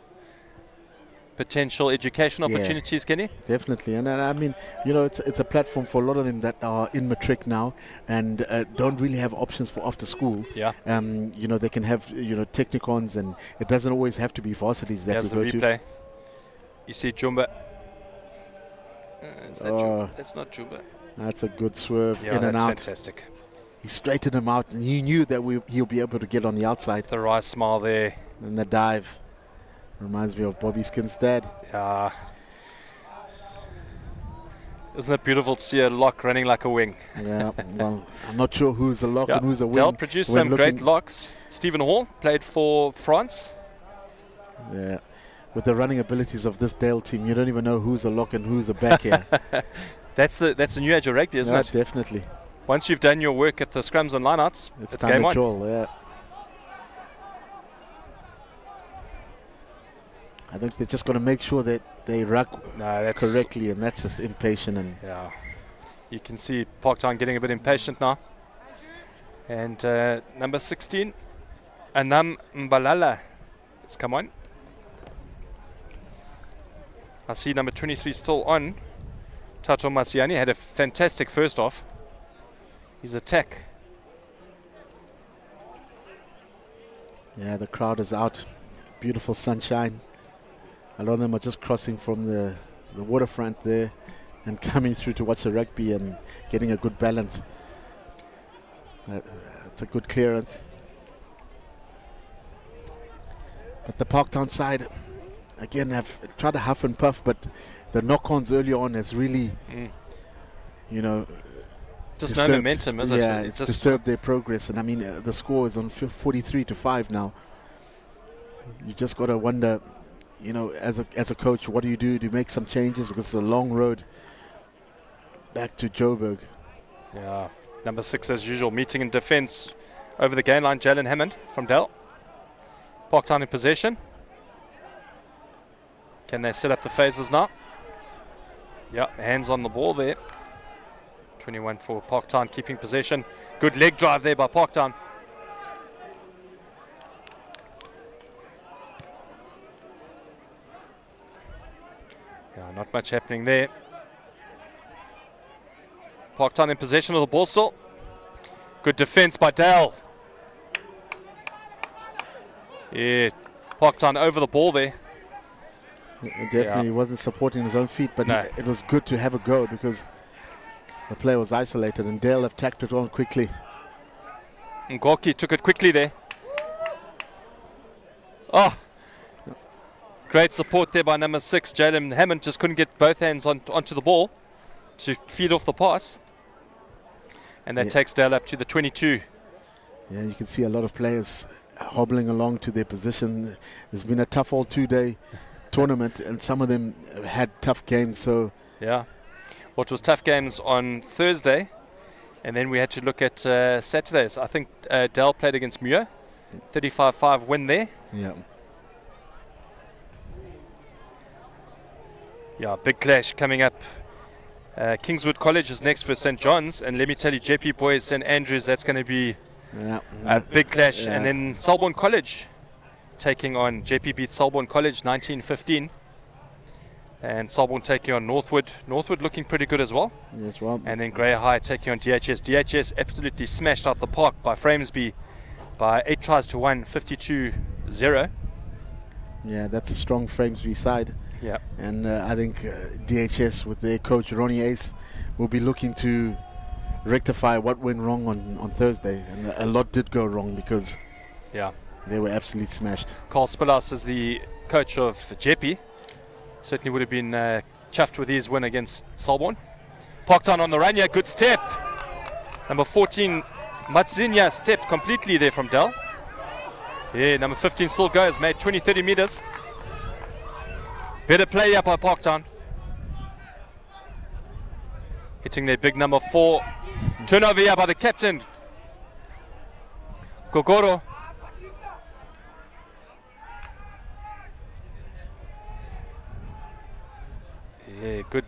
Potential education opportunities, Kenny? Definitely. And I mean, you know, it's a platform for a lot of them that are in matric now and don't really have options for after school. Yeah. You know, they can have, you know, technicons, and it doesn't always have to be varsities that There's we go the replay. to. You see Jumba. Is that Jumba? That's not Jumba. That's a good swerve Yeah, in and out. Fantastic. He straightened him out, and he knew that he'll be able to get on the outside. The right smile there. And the dive. Reminds me of Bobby Skin's dad. Yeah. Isn't it beautiful to see a lock running like a wing? Yeah, well, I'm not sure who's a lock and who's a wing. Del produced some great locks. Stephen Hall played for France. Yeah, with the running abilities of this Dale team, you don't even know who's a lock and who's a back here. That's the new age of rugby, isn't it? Definitely. Once you've done your work at the scrums and lineouts, it's time game to on. Troll, yeah. I think they're just going to make sure that they ruck correctly, and that's just impatient. And yeah, you can see Parktown getting a bit impatient now. And number 16, Anam Mbalala, has come on. I see number 23 still on. Tato Masiani had a fantastic first off. His attack. Yeah, the crowd is out. Beautiful sunshine. A lot of them are just crossing from the waterfront there and coming through to watch the rugby and getting a good balance. It's a good clearance. But the Parktown side, again, have tried to huff and puff, but the knock-ons early on has really, you know, just no momentum, is it? Yeah, it's disturbed their progress. And I mean, the score is on 43-5 now. You just got to wonder, you know, as a coach, what do you do? Do you make some changes? Because it's a long road back to Joburg. Yeah, number 6 as usual, meeting in defence over the gain line. Jalen Hammond from Dell. Parktown in possession. Can they set up the phases now? Yeah, hands on the ball there. 21 for Parktown, keeping possession. Good leg drive there by Parktown. Yeah, not much happening there. Parktown in possession of the ball still. Good defense by Dale. Yeah, Parktown over the ball there. Definitely, he wasn't supporting his own feet, but it was good to have a go because the player was isolated, and Dale have tacked it on quickly. Ngoki took it quickly there. Oh, great support there by number 6. Jalen Hammond just couldn't get both hands onto the ball to feed off the pass. And that takes Dale up to the 22. Yeah, you can see a lot of players hobbling along to their position. There's been a tough all 2-day tournament, and some of them had tough games. So yeah, well, it was tough games on Thursday, and then we had to look at Saturdays. I think Dell played against Muir, 35-5 win there. Yeah. Yeah, big clash coming up. Kingswood College is next for St. John's, and let me tell you, JP Boys, St. Andrews, that's going to be a big clash. And then Selborne College taking on JP beat Selborne College 19-15. And Selborne taking on Northwood. Northwood looking pretty good as well. Yes, well. And then Grey High taking on DHS. DHS absolutely smashed out the park by Framesby by 8 tries to 1, 52-0. Yeah, that's a strong Framesby side. Yeah. And I think DHS with their coach Ronnie Ace will be looking to rectify what went wrong on Thursday. And a lot did go wrong because they were absolutely smashed. Carl Spillas is the coach of Jeppe. Certainly would have been chuffed with his win against Selborne. Parktown on the run, yeah, good step. Number 14, Matzinya stepped completely there from Dell. Yeah, number 15 still goes, made 20-30 meters. Better play up by Parktown. Hitting their big number 4. Turnover here by the captain, Gogoro. Yeah, good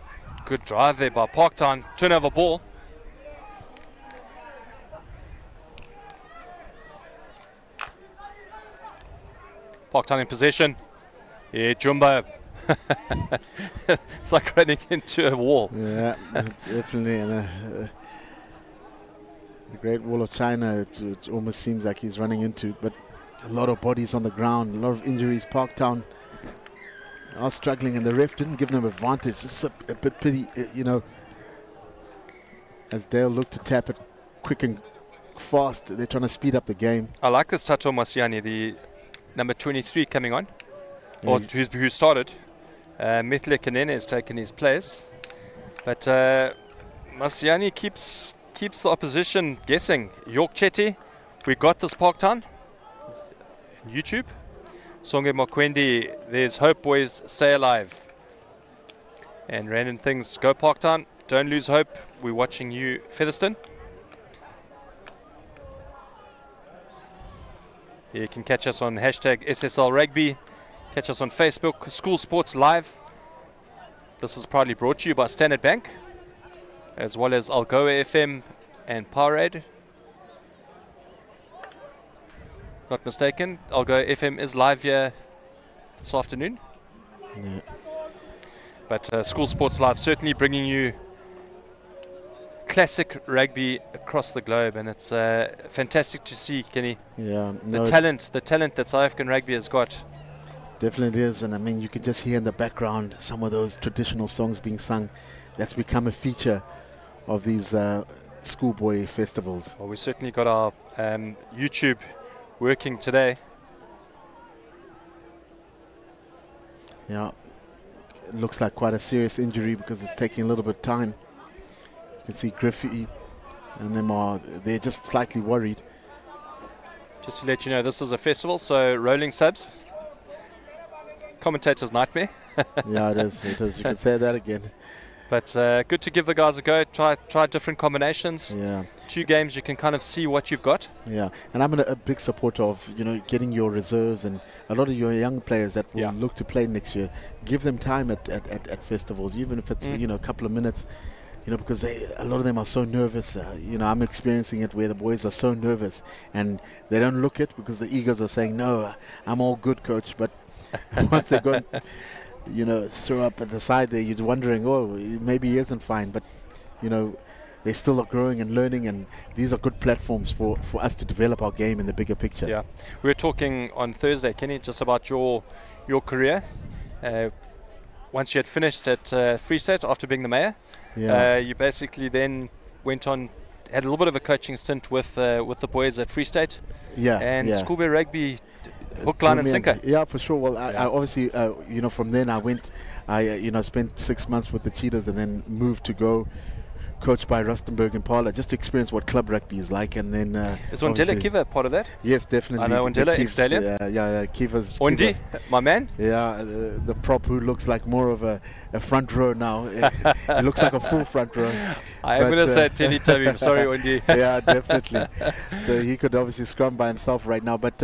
drive there by Parktown. Turnover ball. Parktown in possession. Yeah, Jumbo. It's like running into a wall. Yeah, definitely. And the Great Wall of China, it almost seems like he's running into. But a lot of bodies on the ground, a lot of injuries. Parktown are struggling, and the ref didn't give them advantage. It's a bit pity, as Dale look to tap it quick and fast. They're trying to speed up the game. I like this Tato Masiani, the number 23 coming on, or who started. Mithle Kanene has taken his place, but Masiani keeps the opposition guessing. York Chetty, we got this Parktown. YouTube. Songe Mokwendi, there's hope, boys, stay alive. And random things, go Parktown, don't lose hope. We're watching you, Featherstone. You can catch us on hashtag SSL Rugby. Catch us on Facebook, School Sports Live. This is proudly brought to you by Standard Bank, as well as Algoa FM and Powerade. Not mistaken, Algoa FM is live here this afternoon. Yeah. But School Sports Live certainly bringing you classic rugby across the globe, and it's fantastic to see, Kenny. Yeah, the talent that South African rugby has got. Definitely is, and I mean, you can just hear in the background some of those traditional songs being sung. That's become a feature of these schoolboy festivals. Well, we certainly got our YouTube working today. Yeah, it looks like quite a serious injury because it's taking a little bit of time. You can see Griffey and they're just slightly worried. Just to let you know, this is a festival, so rolling subs. Commentator's nightmare. Yeah, it is. You can say that again. But good to give the guys a go. Try different combinations. Yeah. 2 games, you can kind of see what you've got. Yeah, and I'm a big supporter of getting your reserves and a lot of your young players that will look to play next year. Give them time at festivals, even if it's a couple of minutes. Because a lot of them are so nervous. I'm experiencing it where the boys are so nervous and they don't look it because the egos are saying, "No, I'm all good, coach." But once they go, throw up at the side there, you're wondering, oh, maybe he isn't fine. But they still are growing and learning, and these are good platforms for us to develop our game in the bigger picture. Yeah, we were talking on Thursday, Kenny, just about your career. Once you had finished at Free State after being the mayor, you basically then went on, had a little bit of a coaching stint with the boys at Free State. And schoolboy rugby, hook, line and sinker. Yeah, for sure. Well, I obviously, from then I spent 6 months with the Cheetahs and then moved to go coached by Rustenburg and Parla, just to experience what club rugby is like. And then is Wandela Kiva part of that? Yes, definitely. I know Wandela, ex-Stallion. Yeah, Kiva's Undi, my man. Yeah, the prop who looks like more of a front row now. It looks like a full front row. I'm going to say Teletubby. I'm sorry, Undi. Yeah, definitely. So he could obviously scrum by himself right now. But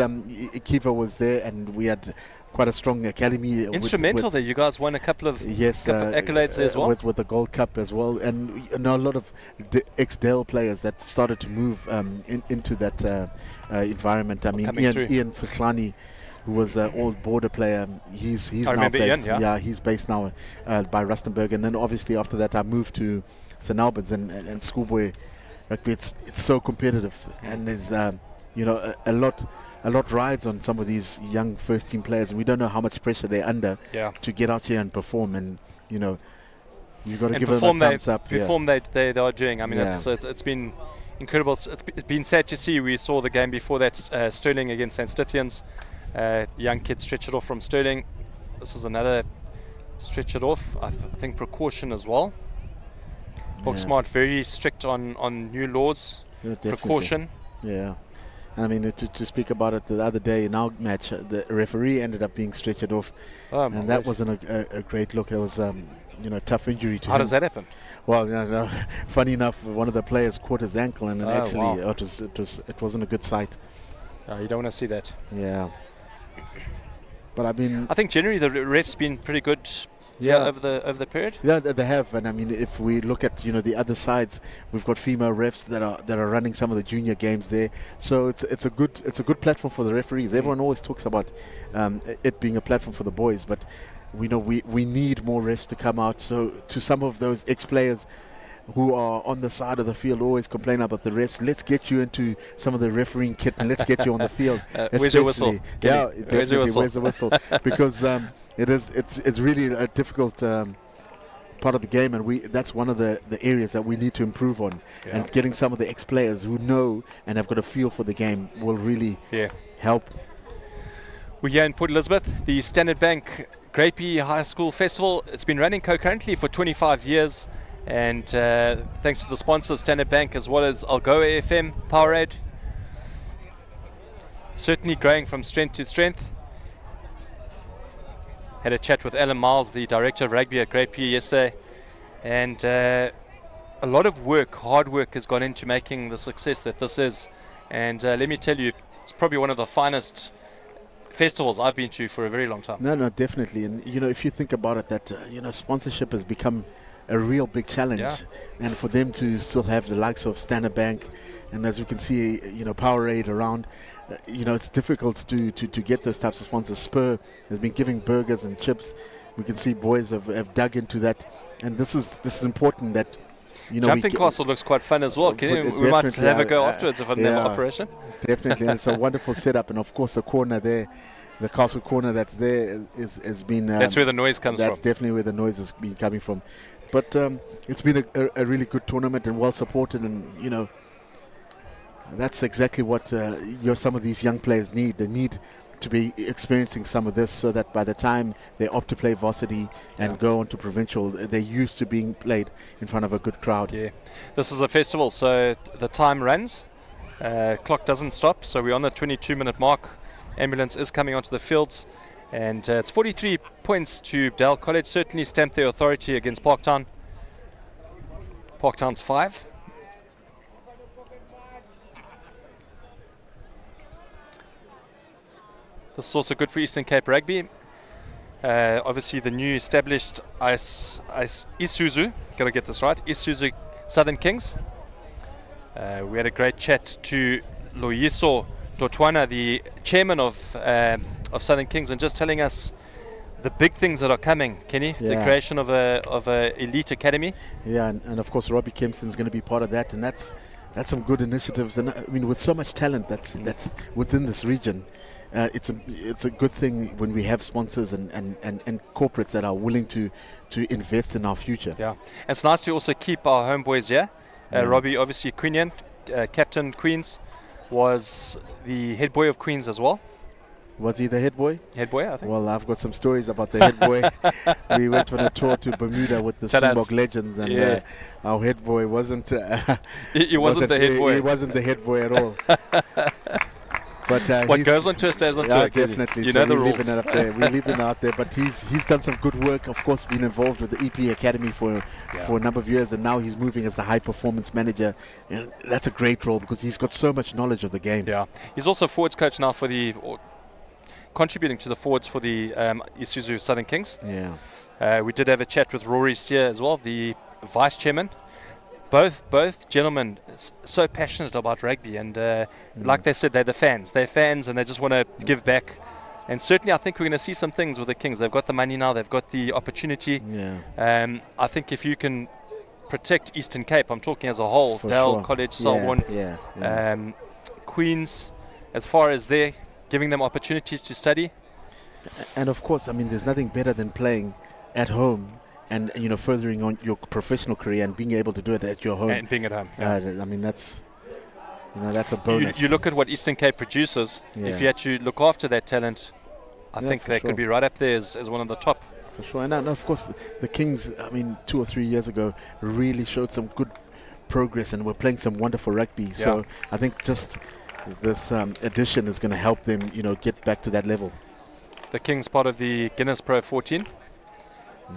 Kiva was there, and we had quite a strong academy. Instrumental there. You guys won a couple of accolades as well. With the Gold Cup as well. And a lot of ex-Dell players that started to move into that environment. I mean, Ian Fuslani who was an old border player. He's now based. Ian, yeah, he's based now by Rustenburg, and then obviously after that I moved to St Albans and schoolboy rugby. It's so competitive, and there's a lot rides on some of these young first team players, and we don't know how much pressure they're under to get out here and perform. And you've got to give them a thumbs up. Perform they are doing. I mean, it's been incredible. It's been sad to see. We saw the game before that, Stirling against St Stithians. Young kids stretch it off from Stirling. This is another stretch it off. I think precaution as well. Booksmart very strict on new laws. Precaution. Yeah. I mean, to speak about it the other day in our match, the referee ended up being stretched off, and that wasn't a great look. It was a tough injury to him. How does that happen? Well, funny enough, one of the players caught his ankle, and it wasn't a good sight. You don't want to see that. Yeah. But I mean, I think generally the refs been pretty good. Over the period. Yeah, they have, and I mean, if we look at the other sides, we've got female refs that are running some of the junior games there. So it's a good platform for the referees. Everyone always talks about it being a platform for the boys, but we know we need more refs to come out. So to some of those ex-players who are on the side of the field always complain about the refs, let's get you into some of the refereeing kit and let's get you on the field. Where's your whistle? Yeah, definitely. Where's the whistle? Because it's really a difficult part of the game, and that's one of the areas that we need to improve on. And getting some of the ex-players who know and have got a feel for the game will really help. We're here in Port Elizabeth, the Standard Bank Grapey High School Festival. It's been running concurrently for 25 years. And thanks to the sponsors, Standard Bank, as well as Algoa FM, Powerade. Certainly growing from strength to strength. Had a chat with Alan Miles, the director of rugby at Grapey yesterday. And a lot of work, hard work has gone into making the success that this is. And let me tell you, it's probably one of the finest festivals I've been to for a very long time. No, definitely. And, if you think about it, that, sponsorship has become a real big challenge, and for them to still have the likes of Standard Bank, and as we can see, Powerade around, it's difficult to get those types of sponsors. Spur has been giving burgers and chips. We can see boys have dug into that, and this is important. That Jumping Castle looks quite fun as well. We might have a go afterwards if I never operation. Definitely, and it's a wonderful setup, and of course the corner there. The castle corner that's there has been. That's where the noise comes from. That's definitely where the noise has been coming from. But it's been a really good tournament and well supported, and that's exactly what some of these young players need. They need to be experiencing some of this, so that by the time they opt to play varsity and go on to provincial, they're used to being played in front of a good crowd. Yeah, this is a festival, so the time runs. Clock doesn't stop, so we're on the 22-minute mark. Ambulance is coming onto the fields, and it's 43 points to Dale College. Certainly stamped their authority against Parktown. Parktown's 5. This is also good for Eastern Cape Rugby. Obviously the new established Isuzu, gotta get this right, Isuzu Southern Kings. We had a great chat to Loyiso Dotwana, the chairman of Southern Kings, and just telling us the big things that are coming, Kenny. The creation of a elite academy. Yeah, and of course Robbie Kempston is going to be part of that, and that's some good initiatives. And I mean, with so much talent that's within this region, it's a good thing when we have sponsors and corporates that are willing to invest in our future. Yeah, and it's nice to also keep our homeboys here. Robbie, obviously Queenian, captain Queens. Was the head boy of Queens as well. Was he the head boy? Head boy, I think. Well, I've got some stories about the head boy. We went on a tour to Bermuda with the Springbok legends, and our head boy wasn't. He wasn't the head boy. He wasn't the head boy at all. But what goes on tour stays on tour. Definitely. You so know the rules. We're leaving it out there. But he's done some good work. Of course, been involved with the EP Academy for a number of years, and now he's moving as the high performance manager. And that's a great role because he's got so much knowledge of the game. Yeah, he's also forwards coach now for contributing to the forwards for the Isuzu Southern Kings. Yeah. We did have a chat with Rory Steer as well, the vice chairman. Both gentlemen so passionate about rugby, and like they said, they're fans, and they just want to give back And certainly I think we're going to see some things with the Kings. They've got the money now. They've got the opportunity. Yeah. I think if you can protect Eastern Cape, I'm talking as a whole, For Dell, sure. College, Selborne, Queens, as far as they're giving them opportunities to study. And of course, I mean, there's nothing better than playing at home and, you know, furthering on your professional career and being able to do it at your home. And being at home. I mean, that's, you know, that's a bonus. You look at what Eastern Cape produces. Yeah. If you had to look after that talent, I think they could be right up there as one of the top. For sure. And of course, the Kings, I mean, 2 or 3 years ago, really showed some good progress and were playing some wonderful rugby. So I think just this addition is going to help them, you know, get back to that level. The Kings part of the Guinness Pro 14.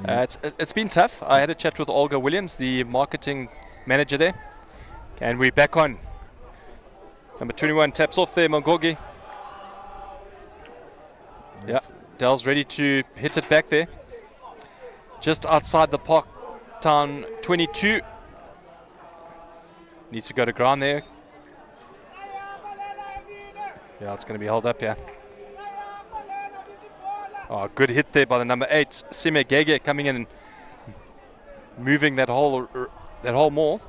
It's been tough. I had a chat with Olga Williams, the marketing manager there. And we're back on. Number 21 taps off there, Mongogi. Yeah, Dell's ready to hit it back there. Just outside the Parktown 22. Needs to go to ground there. Yeah, it's going to be held up here. Oh, good hit there by the number 8, Sime Gege, coming in and moving that whole maul.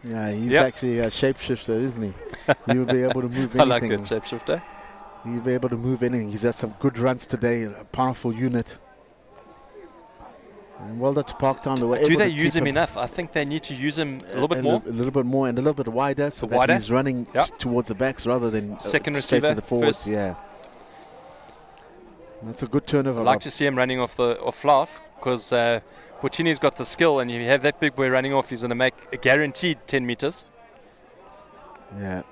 Yeah, he's actually a shapeshifter, isn't he? He'll be able to move anything. I like that shapeshifter. He'll be able to move anything. He's had some good runs today, a powerful unit. And well done to Parktown. Do they use him enough? I think they need to use him a little bit more. A little bit more and a little bit wider, so that he's running towards the backs rather than second straight receiver to the forwards. Yeah, that's a good turnover. I'd like to see him running off Flav, because Puccini's got the skill, and you have that big boy running off, he's going to make a guaranteed 10 meters. Yeah.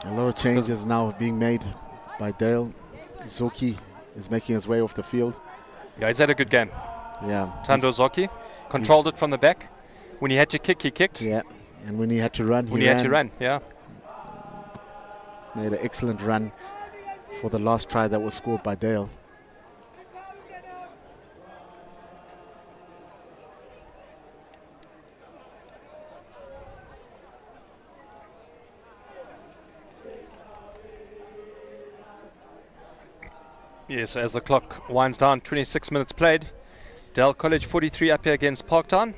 A lot of changes now being made by Dale. Zoki is making his way off the field. Yeah, he's had a good game. Yeah. Tando Zoki controlled it from the back. When he had to kick, he kicked. Yeah. And when he had to run, he ran. Yeah. Made an excellent run for the last try that was scored by Dale. Yes, as the clock winds down, 26 minutes played. Dell College 43 up here against Parktown.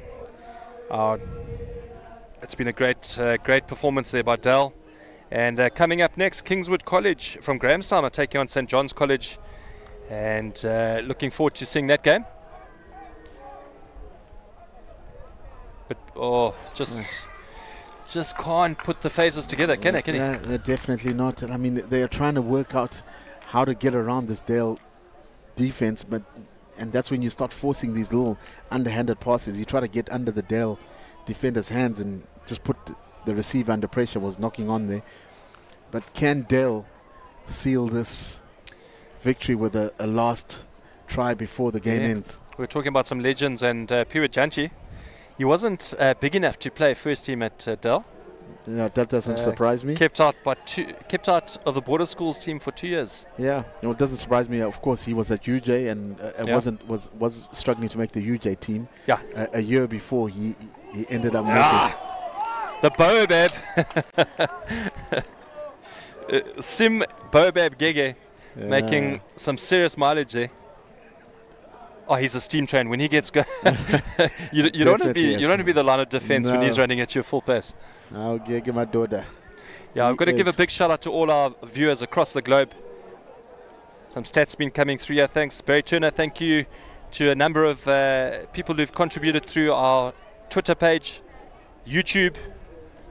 It's been a great performance there by Dell. And coming up next, Kingswood College from Grahamstown are taking on St. John's College. And looking forward to seeing that game. But, just can't put the phases together, can they? Yeah, they're definitely not. I mean, they are trying to work out how to get around this Dale defense, and that's when you start forcing these little underhanded passes. You try to get under the Dale defender's hands and just put the receiver under pressure. Was knocking on there. But can Dale seal this victory with a last try before the game ends? We're talking about some legends, and Piwa Janchi, he wasn't big enough to play first team at Dell. Yeah, that doesn't surprise me. Kept out of the border schools team for 2 years. Yeah, no, it doesn't surprise me. Of course, he was at UJ and was struggling to make the UJ team. Yeah, a year before he ended up making the Boabab. Sim Boabab Gege making some serious mileage there. Oh, he's a steam train. When he gets going, you don't want to be the line of defense when he's running at your full pace. I'll give my daughter. Yeah, I've got to give a big shout out to all our viewers across the globe. Some stats been coming through here. Thanks, Barry Turner. Thank you to a number of people who've contributed through our Twitter page, YouTube.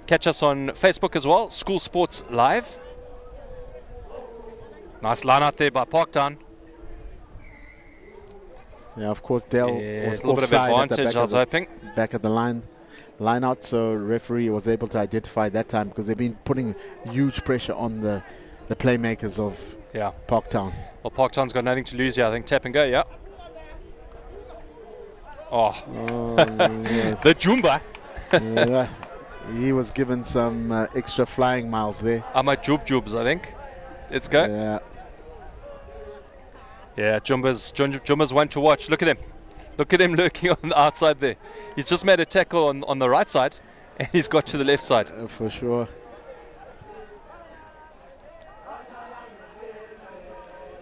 Catch us on Facebook as well. School Sports Live. Nice line out there by Parktown. Yeah, of course, Dell was a little bit of advantage, I was hoping. Back at the line out, so referee was able to identify that time because they've been putting huge pressure on the playmakers of Parktown. Well, Parktown's got nothing to lose here. I think tap and go, yeah. The Jumba. Yeah, he was given some extra flying miles there. I'm at Jubs, I think. Let's go. Yeah. Yeah, Jumba's one to watch. Look at him. Look at him lurking on the outside there. He's just made a tackle on the right side, and he's got to the left side. For sure.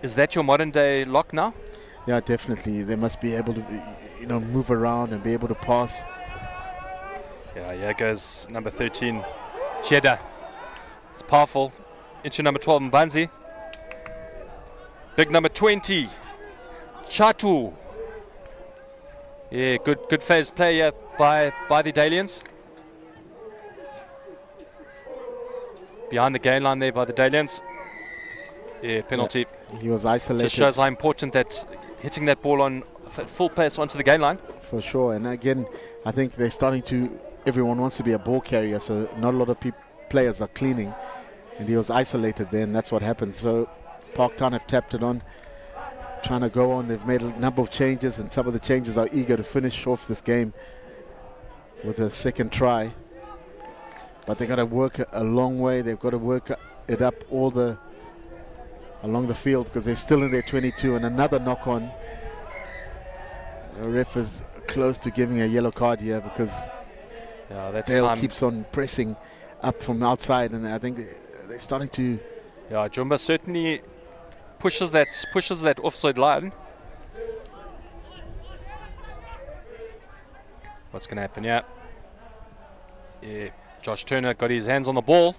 Is that your modern day lock now? Yeah, definitely. They must be able to, move around and be able to pass. Yeah, here goes number 13, Cheddar. It's powerful. Into number 12, Mbanzi. Big number 20, Chatu. Yeah, good phase play here by the Dalians. Behind the gain line there by the Dalians. Yeah, penalty. Yeah, he was isolated. Just shows how important that hitting that ball on full pace onto the gain line. For sure. And again, I think they're starting to, everyone wants to be a ball carrier, so not a lot of players are cleaning. And he was isolated there, and that's what happened. So Parktown have tapped it on, trying to go on. They've made a number of changes, and some of the changes are eager to finish off this game with a second try. But they've got to work a long way. They've got to work it up along the field, because they're still in their 22. And another knock on. The ref is close to giving a yellow card here, because Dale keeps on pressing up from outside, and I think they're starting to. Yeah, Jumba certainly pushes that offside line. What's going to happen? Yeah, Josh Turner got his hands on the ball.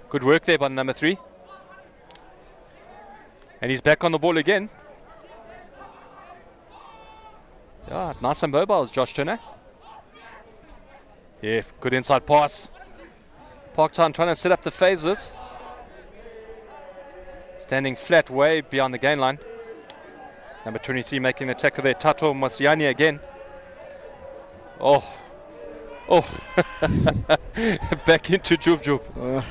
Good work there by number 3. And he's back on the ball again. Yeah, nice and mobile is Josh Turner. Yeah, good inside pass. Parktown trying to set up the phases. Standing flat way beyond the gain line. Number 23 making the tackle there, Tato Masiani again. Oh. Back into Jub.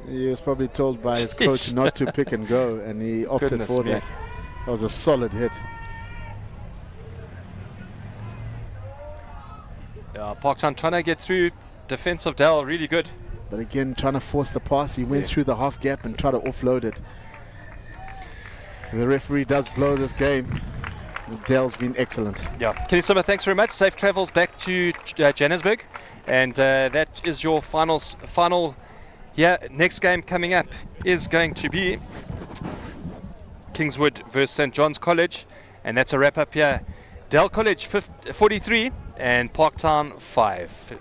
He was probably told by his coach not to pick and go, and he opted for that. That was a solid hit. Parktown trying to get through defensive Dell, really good. But again, trying to force the pass. He went through the half gap and tried to offload it. The referee does blow this game. Dell's been excellent. Yeah. Kenny Simmer, thanks very much. Safe travels back to Johannesburg. And that is your final. Yeah, next game coming up is going to be Kingswood versus St. John's College. And that's a wrap up here. Dell College 43 and Parktown 5.